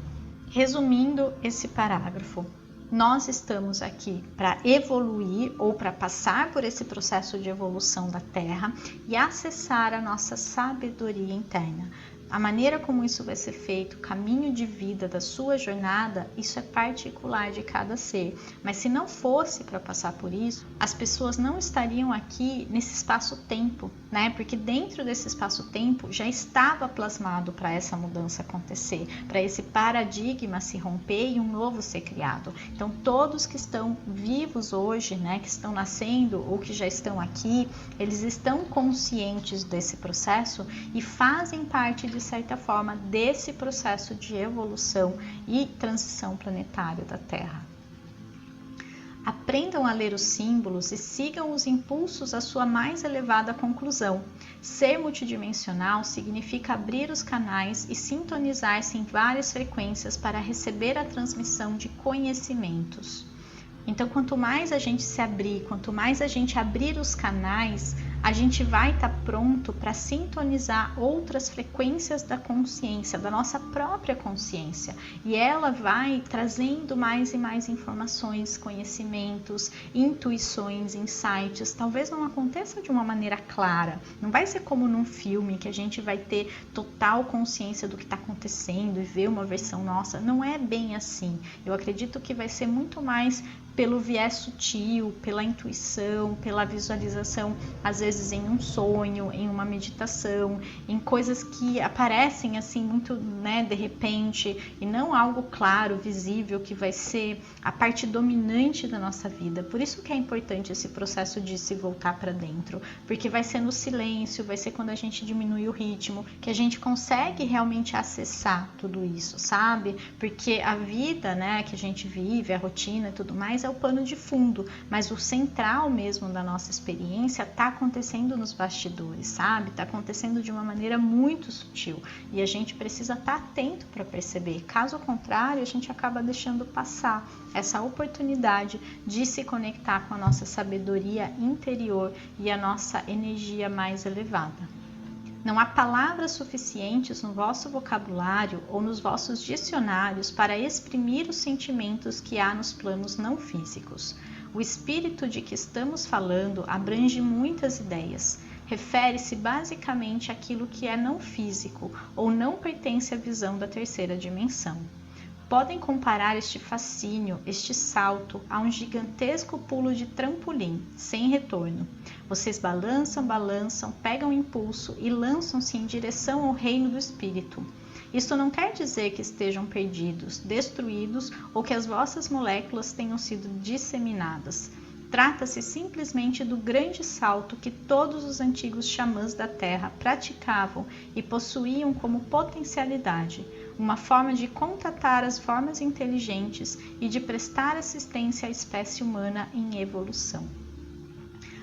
Resumindo esse parágrafo, nós estamos aqui para evoluir ou para passar por esse processo de evolução da Terra e acessar a nossa sabedoria interna. A maneira como isso vai ser feito, o caminho de vida da sua jornada, isso é particular de cada ser. Mas se não fosse para passar por isso, as pessoas não estariam aqui nesse espaço-tempo, né? Porque dentro desse espaço-tempo já estava plasmado para essa mudança acontecer, para esse paradigma se romper e um novo ser criado. Então, todos que estão vivos hoje, né, que estão nascendo ou que já estão aqui, eles estão conscientes desse processo e fazem parte, de certa forma, desse processo de evolução e transição planetária da Terra. Aprendam a ler os símbolos e sigam os impulsos à sua mais elevada conclusão. Ser multidimensional significa abrir os canais e sintonizar-se em várias frequências para receber a transmissão de conhecimentos. Então, quanto mais a gente se abrir, quanto mais a gente abrir os canais, a gente vai estar pronto para sintonizar outras frequências da consciência, da nossa própria consciência. E ela vai trazendo mais e mais informações, conhecimentos, intuições, insights. Talvez não aconteça de uma maneira clara. Não vai ser como num filme que a gente vai ter total consciência do que está acontecendo e ver uma versão nossa. Não é bem assim. Eu acredito que vai ser muito mais pelo viés sutil, pela intuição, pela visualização, às vezes em um sonho, em uma meditação, em coisas que aparecem assim muito, né, de repente, e não algo claro, visível, que vai ser a parte dominante da nossa vida. Por isso que é importante esse processo de se voltar para dentro, porque vai ser no silêncio, vai ser quando a gente diminui o ritmo, que a gente consegue realmente acessar tudo isso, sabe? Porque a vida, né, que a gente vive, a rotina e tudo mais, é o pano de fundo, mas o central mesmo da nossa experiência está acontecendo nos bastidores, sabe? Está acontecendo de uma maneira muito sutil e a gente precisa estar atento para perceber. Caso contrário, a gente acaba deixando passar essa oportunidade de se conectar com a nossa sabedoria interior e a nossa energia mais elevada. Não há palavras suficientes no vosso vocabulário ou nos vossos dicionários para exprimir os sentimentos que há nos planos não físicos. O espírito de que estamos falando abrange muitas ideias. Refere-se basicamente àquilo que é não físico ou não pertence à visão da terceira dimensão. Podem comparar este fascínio, este salto, a um gigantesco pulo de trampolim, sem retorno. Vocês balançam, balançam, pegam impulso e lançam-se em direção ao reino do espírito. Isto não quer dizer que estejam perdidos, destruídos ou que as vossas moléculas tenham sido disseminadas. Trata-se simplesmente do grande salto que todos os antigos xamãs da Terra praticavam e possuíam como potencialidade, uma forma de contatar as formas inteligentes e de prestar assistência à espécie humana em evolução.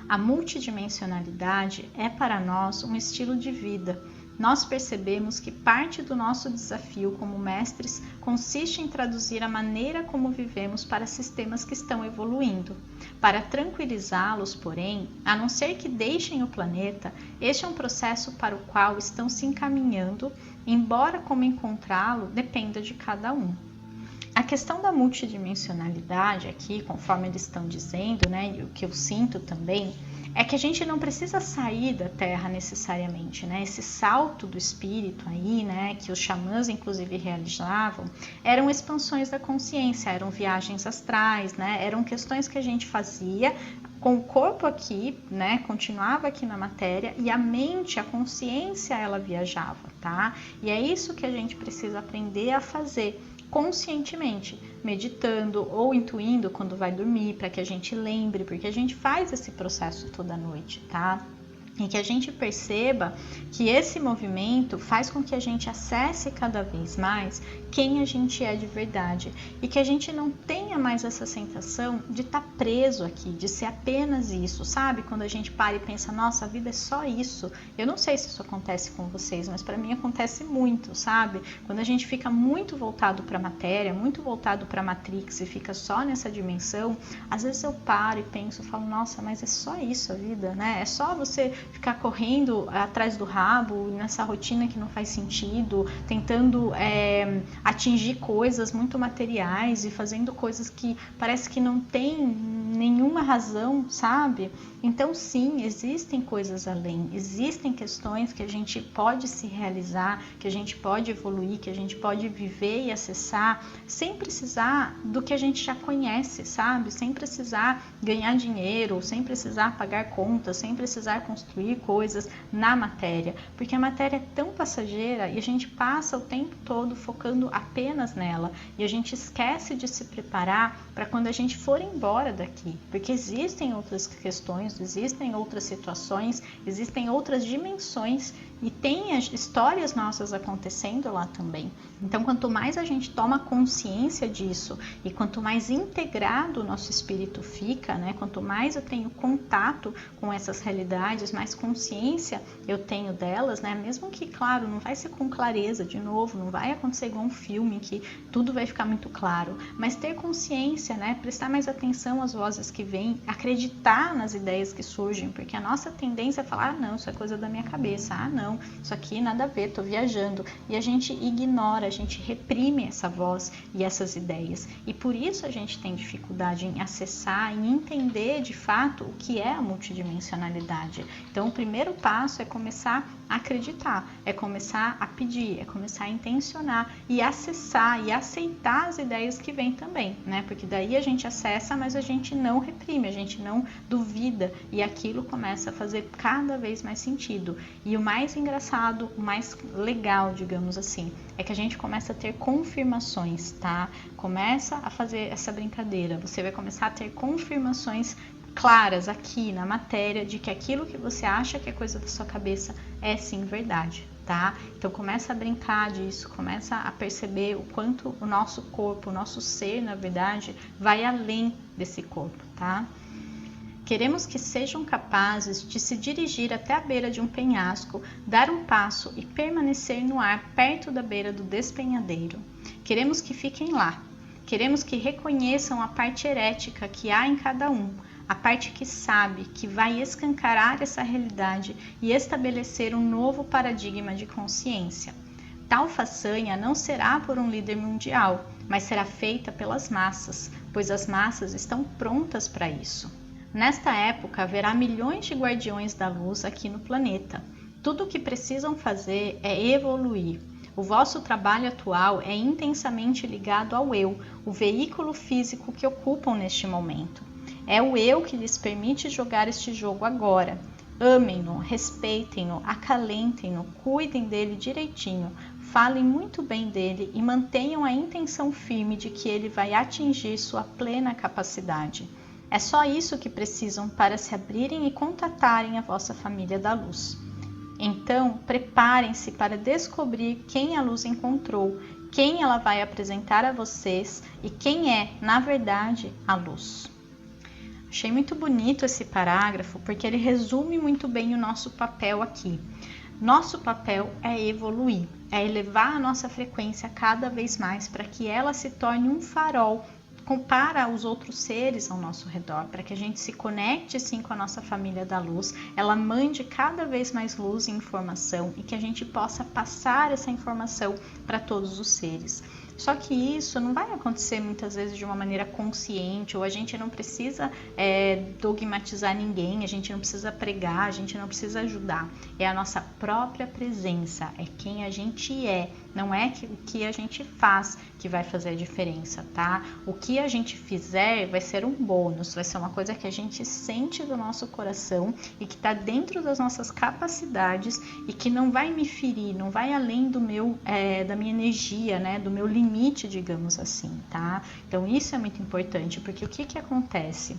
A multidimensionalidade é para nós um estilo de vida. Nós percebemos que parte do nosso desafio como mestres consiste em traduzir a maneira como vivemos para sistemas que estão evoluindo. Para tranquilizá-los, porém, a não ser que deixem o planeta, este é um processo para o qual estão se encaminhando, embora como encontrá-lo dependa de cada um. A questão da multidimensionalidade aqui, conforme eles estão dizendo, né, e o que eu sinto também, é que a gente não precisa sair da Terra necessariamente, né? Esse salto do espírito aí, né, que os xamãs inclusive realizavam, eram expansões da consciência, eram viagens astrais, né? Eram questões que a gente fazia com o corpo aqui, né, continuava aqui na matéria e a mente, a consciência, ela viajava, tá? E é isso que a gente precisa aprender a fazer conscientemente, meditando ou intuindo quando vai dormir, para que a gente lembre, porque a gente faz esse processo toda noite, tá? E que a gente perceba que esse movimento faz com que a gente acesse cada vez mais quem a gente é de verdade e que a gente não tenha mais essa sensação de estar preso aqui, de ser apenas isso, sabe? Quando a gente para e pensa, nossa, a vida é só isso. Eu não sei se isso acontece com vocês, mas para mim acontece muito, sabe? Quando a gente fica muito voltado para a matéria, muito voltado para a Matrix e fica só nessa dimensão, às vezes eu paro e penso, falo, nossa, mas é só isso a vida, né? É só você ficar correndo atrás do rabo nessa rotina que não faz sentido, tentando atingir coisas muito materiais e fazendo coisas que parece que não tem nenhuma razão, sabe? Então sim, existem coisas além, existem questões que a gente pode se realizar, que a gente pode evoluir, que a gente pode viver e acessar, sem precisar do que a gente já conhece, sabe? Sem precisar ganhar dinheiro, sem precisar pagar contas, sem precisar construir coisas na matéria, porque a matéria é tão passageira e a gente passa o tempo todo focando apenas nela e a gente esquece de se preparar para quando a gente for embora daqui, porque existem outras questões, existem outras situações, existem outras dimensões e tem as histórias nossas acontecendo lá também. Então, quanto mais a gente toma consciência disso e quanto mais integrado o nosso espírito fica, né? Quanto mais eu tenho contato com essas realidades, mais consciência eu tenho delas, né? Mesmo que, claro, não vai ser com clareza, de novo, não vai acontecer igual um filme que tudo vai ficar muito claro, mas ter consciência, né? Prestar mais atenção às vozes que vêm, acreditar nas ideias que surgem, porque a nossa tendência é falar, ah, não, isso é coisa da minha cabeça, ah, não, isso aqui nada a ver, tô viajando, e a gente ignora, a gente reprime essa voz e essas ideias, e por isso a gente tem dificuldade em acessar, em entender de fato o que é a multidimensionalidade. Então o primeiro passo é começar a acreditar, é começar a pedir, é começar a intencionar e acessar e aceitar as ideias que vêm também, né? Porque daí a gente acessa, mas a gente não reprime, a gente não duvida e aquilo começa a fazer cada vez mais sentido. E o mais engraçado, o mais legal, digamos assim, é que a gente começa a ter confirmações, tá? Começa a fazer essa brincadeira, você vai começar a ter confirmações claras aqui na matéria de que aquilo que você acha que é coisa da sua cabeça é sim verdade, tá? Então começa a brincar disso, começa a perceber o quanto o nosso corpo, o nosso ser, na verdade, vai além desse corpo, tá? Queremos que sejam capazes de se dirigir até a beira de um penhasco, dar um passo e permanecer no ar perto da beira do despenhadeiro. Queremos que fiquem lá. Queremos que reconheçam a parte herética que há em cada um, a parte que sabe que vai escancarar essa realidade e estabelecer um novo paradigma de consciência. Tal façanha não será por um líder mundial, mas será feita pelas massas, pois as massas estão prontas para isso. Nesta época haverá milhões de guardiões da luz aqui no planeta. Tudo o que precisam fazer é evoluir. O vosso trabalho atual é intensamente ligado ao eu, o veículo físico que ocupam neste momento. É o eu que lhes permite jogar este jogo agora. Amem-no, respeitem-no, acalentem-no, cuidem dele direitinho, falem muito bem dele e mantenham a intenção firme de que ele vai atingir sua plena capacidade. É só isso que precisam para se abrirem e contatarem a vossa família da luz. Então, preparem-se para descobrir quem a luz encontrou, quem ela vai apresentar a vocês e quem é, na verdade, a luz. Achei muito bonito esse parágrafo porque ele resume muito bem o nosso papel aqui. Nosso papel é evoluir, é elevar a nossa frequência cada vez mais para que ela se torne um farol para os outros seres ao nosso redor, para que a gente se conecte sim com a nossa família da luz, ela mande cada vez mais luz e informação e que a gente possa passar essa informação para todos os seres. Só que isso não vai acontecer muitas vezes de uma maneira consciente, ou a gente não precisa dogmatizar ninguém, a gente não precisa pregar, a gente não precisa ajudar. É a nossa própria presença, é quem a gente é, não é o que a gente faz que vai fazer a diferença, tá? O que a gente fizer vai ser um bônus, vai ser uma coisa que a gente sente do nosso coração e que está dentro das nossas capacidades e que não vai me ferir, não vai além do da minha energia, né? Do meu limite, digamos assim, tá? Então isso é muito importante, porque o que acontece?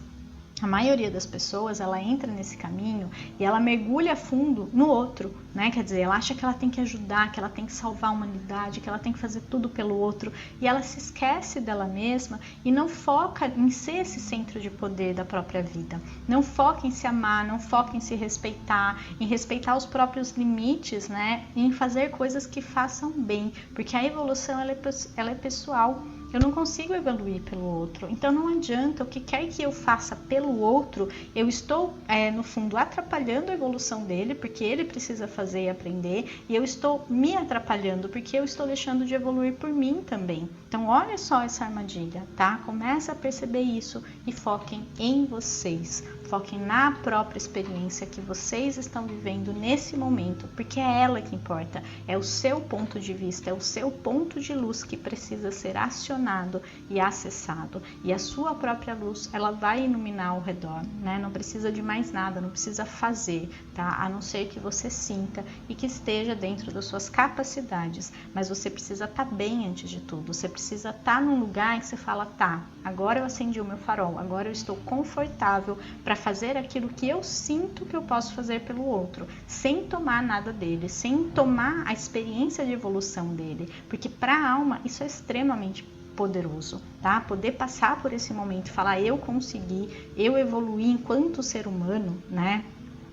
A maioria das pessoas, ela entra nesse caminho e ela mergulha fundo no outro, né? Quer dizer, ela acha que ela tem que ajudar, que ela tem que salvar a humanidade, que ela tem que fazer tudo pelo outro e ela se esquece dela mesma e não foca em ser esse centro de poder da própria vida. Não foca em se amar, não foca em se respeitar, em respeitar os próprios limites, né? E em fazer coisas que façam bem, porque a evolução ela é pessoal. eu não consigo evoluir pelo outro. Então não adianta, o que quer que eu faça pelo outro, eu estou, no fundo, atrapalhando a evolução dele, porque ele precisa fazer e aprender, e eu estou me atrapalhando, porque eu estou deixando de evoluir por mim também. Então olha só essa armadilha, tá? Começa a perceber isso e foquem em vocês. Foquem na própria experiência que vocês estão vivendo nesse momento, porque é ela que importa, é o seu ponto de vista, é o seu ponto de luz que precisa ser acionado e acessado. E a sua própria luz, ela vai iluminar ao redor, né? Não precisa de mais nada, não precisa fazer, tá? A não ser que você sinta e que esteja dentro das suas capacidades. Mas você precisa estar bem antes de tudo, você precisa estar num lugar em que você fala, tá, agora eu acendi o meu farol, agora eu estou confortável para fazer aquilo que eu sinto que eu posso fazer pelo outro, sem tomar nada dele, sem tomar a experiência de evolução dele, porque para a alma isso é extremamente poderoso, tá? Poder passar por esse momento e falar, eu consegui, eu evoluí enquanto ser humano, né?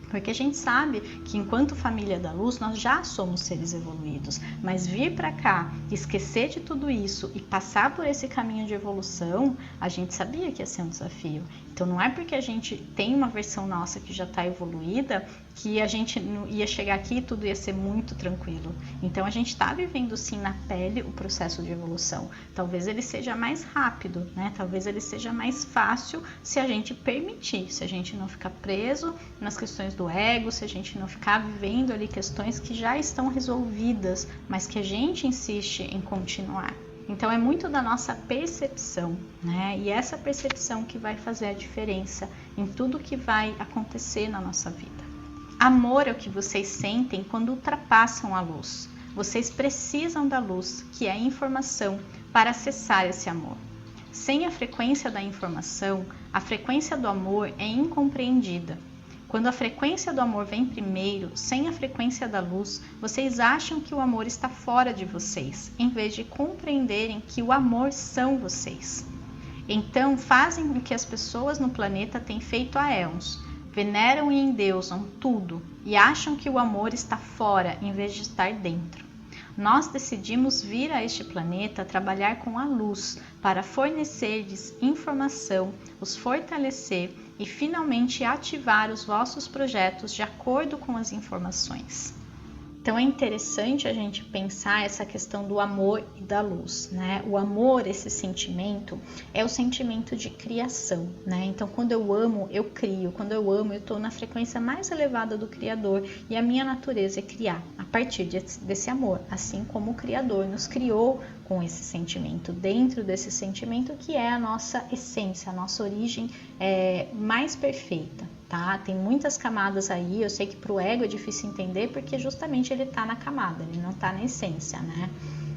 Porque a gente sabe que enquanto família da luz nós já somos seres evoluídos, mas vir para cá, esquecer de tudo isso e passar por esse caminho de evolução, a gente sabia que ia ser um desafio. Então não é porque a gente tem uma versão nossa que já está evoluída que a gente ia chegar aqui e tudo ia ser muito tranquilo. Então a gente está vivendo sim na pele o processo de evolução. Talvez ele seja mais rápido, né? Talvez ele seja mais fácil se a gente permitir, se a gente não ficar preso nas questões do ego, se a gente não ficar vivendo ali questões que já estão resolvidas, mas que a gente insiste em continuar. Então é muito da nossa percepção, né? E essa percepção que vai fazer a diferença em tudo que vai acontecer na nossa vida. Amor é o que vocês sentem quando ultrapassam a luz. Vocês precisam da luz, que é a informação, para acessar esse amor. Sem a frequência da informação, a frequência do amor é incompreendida. Quando a frequência do amor vem primeiro, sem a frequência da luz, vocês acham que o amor está fora de vocês, em vez de compreenderem que o amor são vocês. Então, fazem o que as pessoas no planeta têm feito há éons. Veneram e endeusam tudo e acham que o amor está fora, em vez de estar dentro. Nós decidimos vir a este planeta trabalhar com a luz para fornecer-lhes informação, os fortalecer e finalmente ativar os vossos projetos de acordo com as informações. Então é interessante a gente pensar essa questão do amor e da luz, né? O amor, esse sentimento, é o sentimento de criação, né? Então quando eu amo, eu crio. Quando eu amo, eu estou na frequência mais elevada do Criador e a minha natureza é criar a partir desse amor, assim como o Criador nos criou com esse sentimento, dentro desse sentimento que é a nossa essência, a nossa origem mais perfeita. Tá? Tem muitas camadas aí, eu sei que para o ego é difícil entender porque justamente ele está na camada, ele não está na essência, né?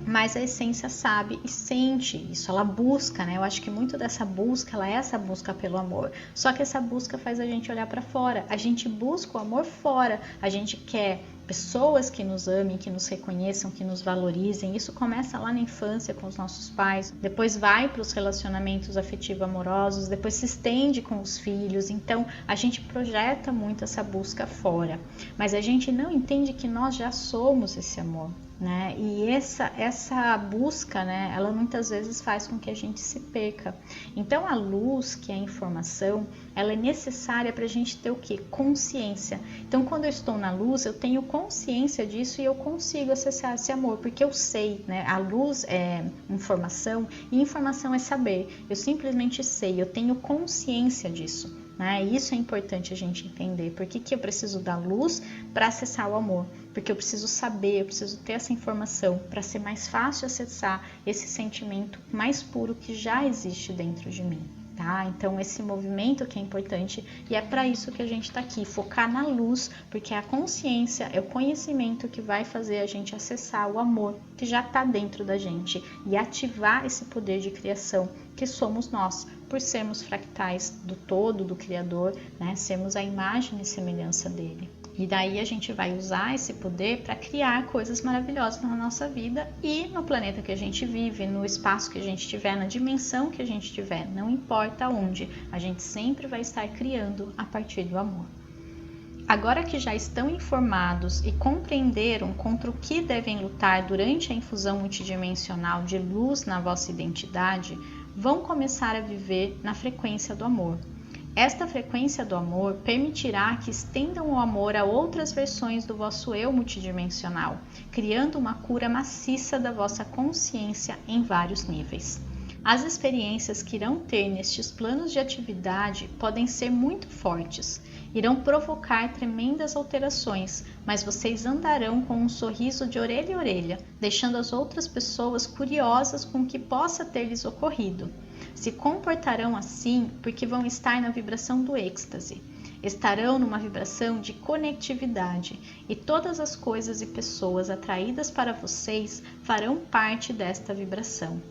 Mas a essência sabe e sente isso, ela busca, né? Eu acho que muito dessa busca, ela é essa busca pelo amor. Só que essa busca faz a gente olhar para fora, a gente busca o amor fora, a gente quer pessoas que nos amem, que nos reconheçam, que nos valorizem. Isso começa lá na infância com os nossos pais, depois vai para os relacionamentos afetivo-amorosos, depois se estende com os filhos. Então a gente projeta muito essa busca fora, mas a gente não entende que nós já somos esse amor, né? E essa busca, né, ela muitas vezes faz com que a gente se perca. Então a luz, que é a informação, ela é necessária para a gente ter o quê? Consciência. Então quando eu estou na luz, eu tenho consciência disso e eu consigo acessar esse amor, porque eu sei, né? A luz é informação e informação é saber. Eu simplesmente sei, eu tenho consciência disso, né? Isso é importante a gente entender. Por que eu preciso da luz para acessar o amor? Porque eu preciso saber, eu preciso ter essa informação para ser mais fácil acessar esse sentimento mais puro que já existe dentro de mim. Tá? Então esse movimento que é importante e é para isso que a gente está aqui, focar na luz, porque a consciência é o conhecimento que vai fazer a gente acessar o amor que já está dentro da gente e ativar esse poder de criação que somos nós, por sermos fractais do todo, do Criador, né? Sermos a imagem e semelhança dele. E daí a gente vai usar esse poder para criar coisas maravilhosas na nossa vida e no planeta que a gente vive, no espaço que a gente tiver, na dimensão que a gente tiver, não importa onde, a gente sempre vai estar criando a partir do amor. Agora que já estão informados e compreenderam contra o que devem lutar durante a infusão multidimensional de luz na vossa identidade, vão começar a viver na frequência do amor. Esta frequência do amor permitirá que estendam o amor a outras versões do vosso eu multidimensional, criando uma cura maciça da vossa consciência em vários níveis. As experiências que irão ter nestes planos de atividade podem ser muito fortes, irão provocar tremendas alterações, mas vocês andarão com um sorriso de orelha a orelha, deixando as outras pessoas curiosas com o que possa ter lhes ocorrido. Se comportarão assim porque vão estar na vibração do êxtase. Estarão numa vibração de conectividade e todas as coisas e pessoas atraídas para vocês farão parte desta vibração.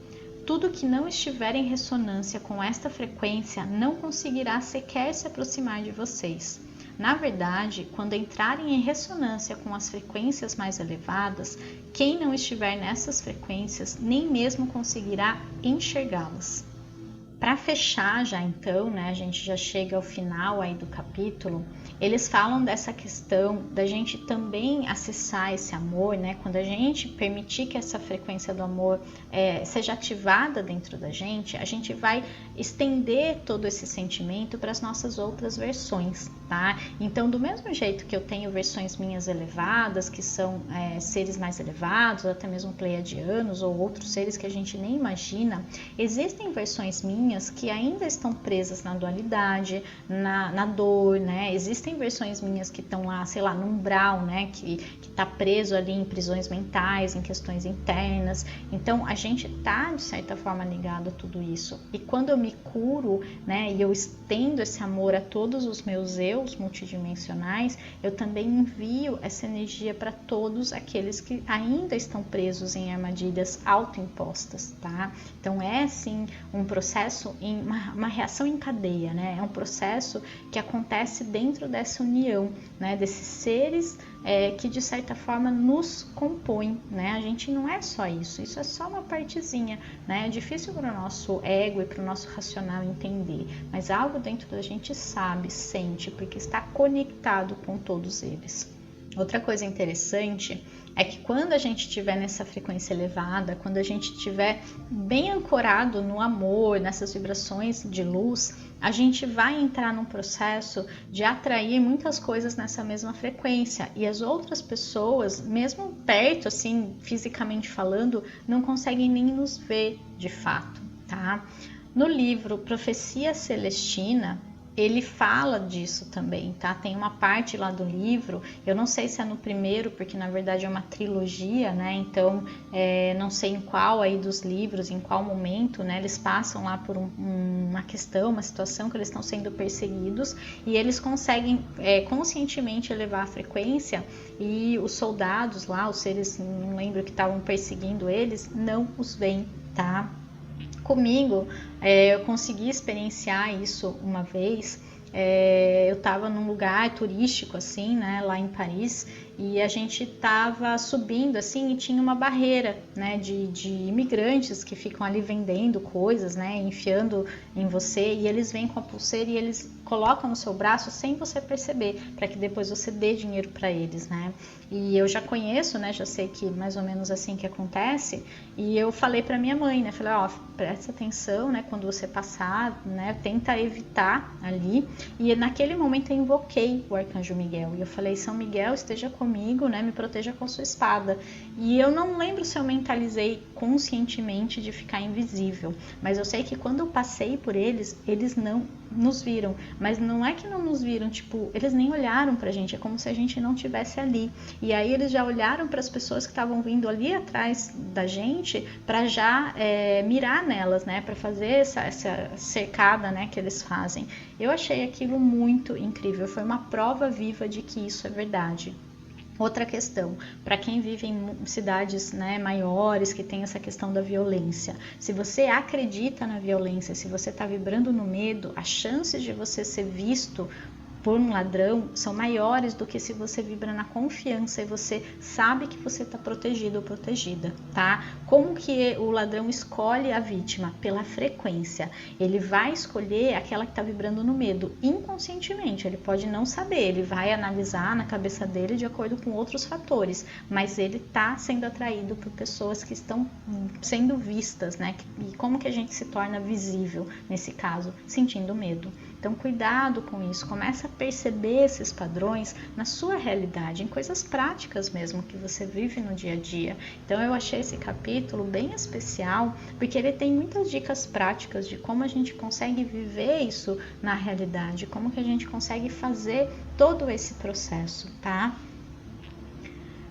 Tudo que não estiver em ressonância com esta frequência não conseguirá sequer se aproximar de vocês. Na verdade, quando entrarem em ressonância com as frequências mais elevadas, quem não estiver nessas frequências nem mesmo conseguirá enxergá-las. Para fechar já então, né, a gente já chega ao final aí do capítulo, eles falam dessa questão da gente também acessar esse amor, né, quando a gente permitir que essa frequência do amor seja ativada dentro da gente, a gente vai estender todo esse sentimento para as nossas outras versões, tá? Então, do mesmo jeito que eu tenho versões minhas elevadas, que são seres mais elevados, ou até mesmo pleiadianos, ou outros seres que a gente nem imagina, existem versões minhas que ainda estão presas na dualidade, na dor, né? Existem versões minhas que estão lá, sei lá, no umbral, né? Que está preso ali em prisões mentais, em questões internas. Então, a gente está, de certa forma, ligado a tudo isso. E quando eu me curo, né? E eu estendo esse amor a todos os meus eus multidimensionais, eu também envio essa energia para todos aqueles que ainda estão presos em armadilhas autoimpostas, tá? Então, é, sim, um processo em uma reação em cadeia, né? É um processo que acontece dentro dessa união, né? Desses seres que de certa forma nos compõem, né? A gente não é só isso é só uma partezinha, né? É difícil para o nosso ego e para o nosso racional entender, mas algo dentro da gente sabe, sente, porque está conectado com todos eles. Outra coisa interessante é que quando a gente estiver nessa frequência elevada, quando a gente estiver bem ancorado no amor, nessas vibrações de luz, a gente vai entrar num processo de atrair muitas coisas nessa mesma frequência e as outras pessoas, mesmo perto, assim, fisicamente falando, não conseguem nem nos ver de fato, tá? No livro Profecia Celestina, ele fala disso também, tá? Tem uma parte lá do livro, eu não sei se é no primeiro, porque na verdade é uma trilogia, né? Então, não sei em qual aí dos livros, em qual momento, né? Eles passam lá por uma questão, uma situação que eles estão sendo perseguidos e eles conseguem conscientemente elevar a frequência e os soldados lá, os seres, não lembro, que estavam perseguindo eles, não os veem, tá? Comigo, eu consegui experienciar isso uma vez. Eu estava num lugar turístico, assim, né, lá em Paris, e a gente estava subindo, assim, e tinha uma barreira, né, de imigrantes que ficam ali vendendo coisas, né, enfiando em você, e eles vêm com a pulseira e eles colocam no seu braço sem você perceber, para que depois você dê dinheiro para eles, né. E eu já conheço, né, já sei que mais ou menos assim que acontece, e eu falei para minha mãe, né, falei, ó, presta atenção, né, quando você passar, né, tenta evitar ali. E naquele momento eu invoquei o Arcanjo Miguel e eu falei, São Miguel, esteja comigo, né, me proteja com a sua espada. E eu não lembro se eu mentalizei conscientemente de ficar invisível, mas eu sei que quando eu passei por eles, eles não nos viram, mas não é que não nos viram, tipo, eles nem olharam pra gente, é como se a gente não tivesse ali. E aí eles já olharam para as pessoas que estavam vindo ali atrás da gente para já mirar nelas, né, para fazer essa cercada, né, que eles fazem. Eu achei aquilo muito incrível, foi uma prova viva de que isso é verdade. Outra questão, para quem vive em cidades, né, maiores, que tem essa questão da violência, se você acredita na violência, se você está vibrando no medo, as chances de você ser visto por um ladrão são maiores do que se você vibra na confiança e você sabe que você está protegido ou protegida, tá? Como que o ladrão escolhe a vítima? Pela frequência. Ele vai escolher aquela que está vibrando no medo inconscientemente. Ele pode não saber, ele vai analisar na cabeça dele de acordo com outros fatores, mas ele está sendo atraído por pessoas que estão sendo vistas, né? E como que a gente se torna visível nesse caso? Sentindo medo. Então, cuidado com isso, começa a perceber esses padrões na sua realidade, em coisas práticas mesmo que você vive no dia a dia. Então, eu achei esse capítulo bem especial, porque ele tem muitas dicas práticas de como a gente consegue viver isso na realidade, como que a gente consegue fazer todo esse processo, tá?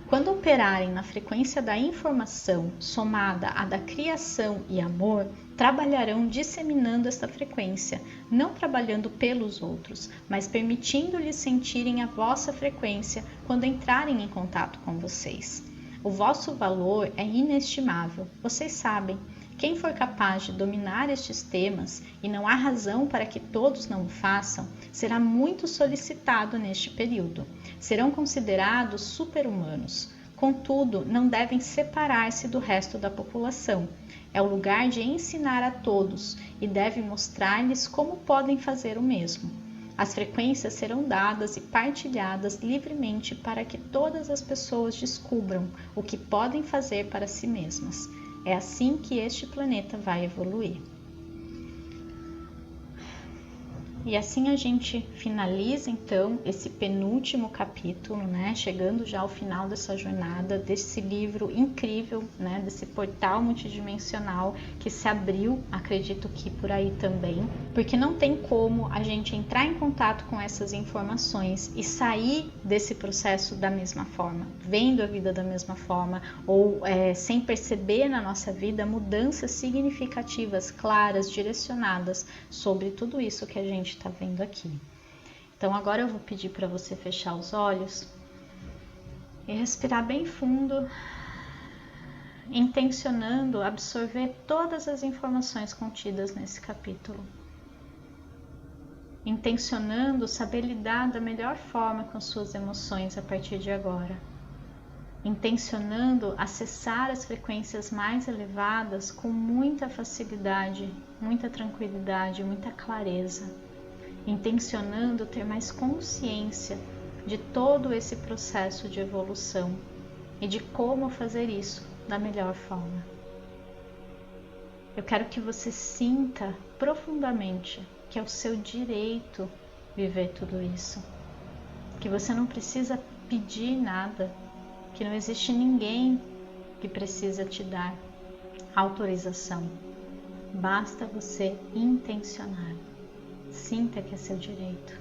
Quando operarem na frequência da informação somada à da criação e amor, trabalharão disseminando esta frequência, não trabalhando pelos outros, mas permitindo-lhes sentirem a vossa frequência quando entrarem em contato com vocês. O vosso valor é inestimável, vocês sabem. Quem for capaz de dominar estes temas, e não há razão para que todos não o façam, será muito solicitado neste período. Serão considerados super-humanos. Contudo, não devem separar-se do resto da população. É o lugar de ensinar a todos e deve mostrar-lhes como podem fazer o mesmo. As frequências serão dadas e partilhadas livremente para que todas as pessoas descubram o que podem fazer para si mesmas. É assim que este planeta vai evoluir. E assim a gente finaliza então esse penúltimo capítulo, né? Chegando já ao final dessa jornada, desse livro incrível, né? Desse portal multidimensional que se abriu, acredito que por aí também, porque não tem como a gente entrar em contato com essas informações e sair desse processo da mesma forma, vendo a vida da mesma forma, ou sem perceber na nossa vida mudanças significativas, claras, direcionadas sobre tudo isso que a gente está vendo aqui. Então agora eu vou pedir para você fechar os olhos e respirar bem fundo, intencionando absorver todas as informações contidas nesse capítulo, intencionando saber lidar da melhor forma com suas emoções a partir de agora, intencionando acessar as frequências mais elevadas com muita facilidade, muita tranquilidade, muita clareza, intencionando ter mais consciência de todo esse processo de evolução e de como fazer isso da melhor forma. Eu quero que você sinta profundamente que é o seu direito viver tudo isso, que você não precisa pedir nada, que não existe ninguém que precisa te dar autorização, basta você intencionar. Sinta que é seu direito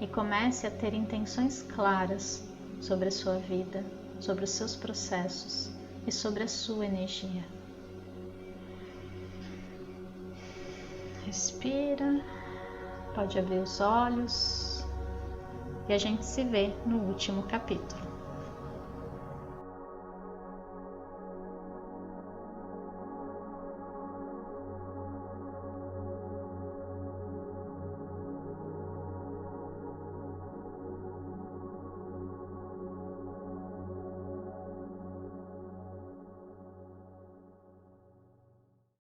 e comece a ter intenções claras sobre a sua vida, sobre os seus processos e sobre a sua energia. Respira, pode abrir os olhos e a gente se vê no último capítulo.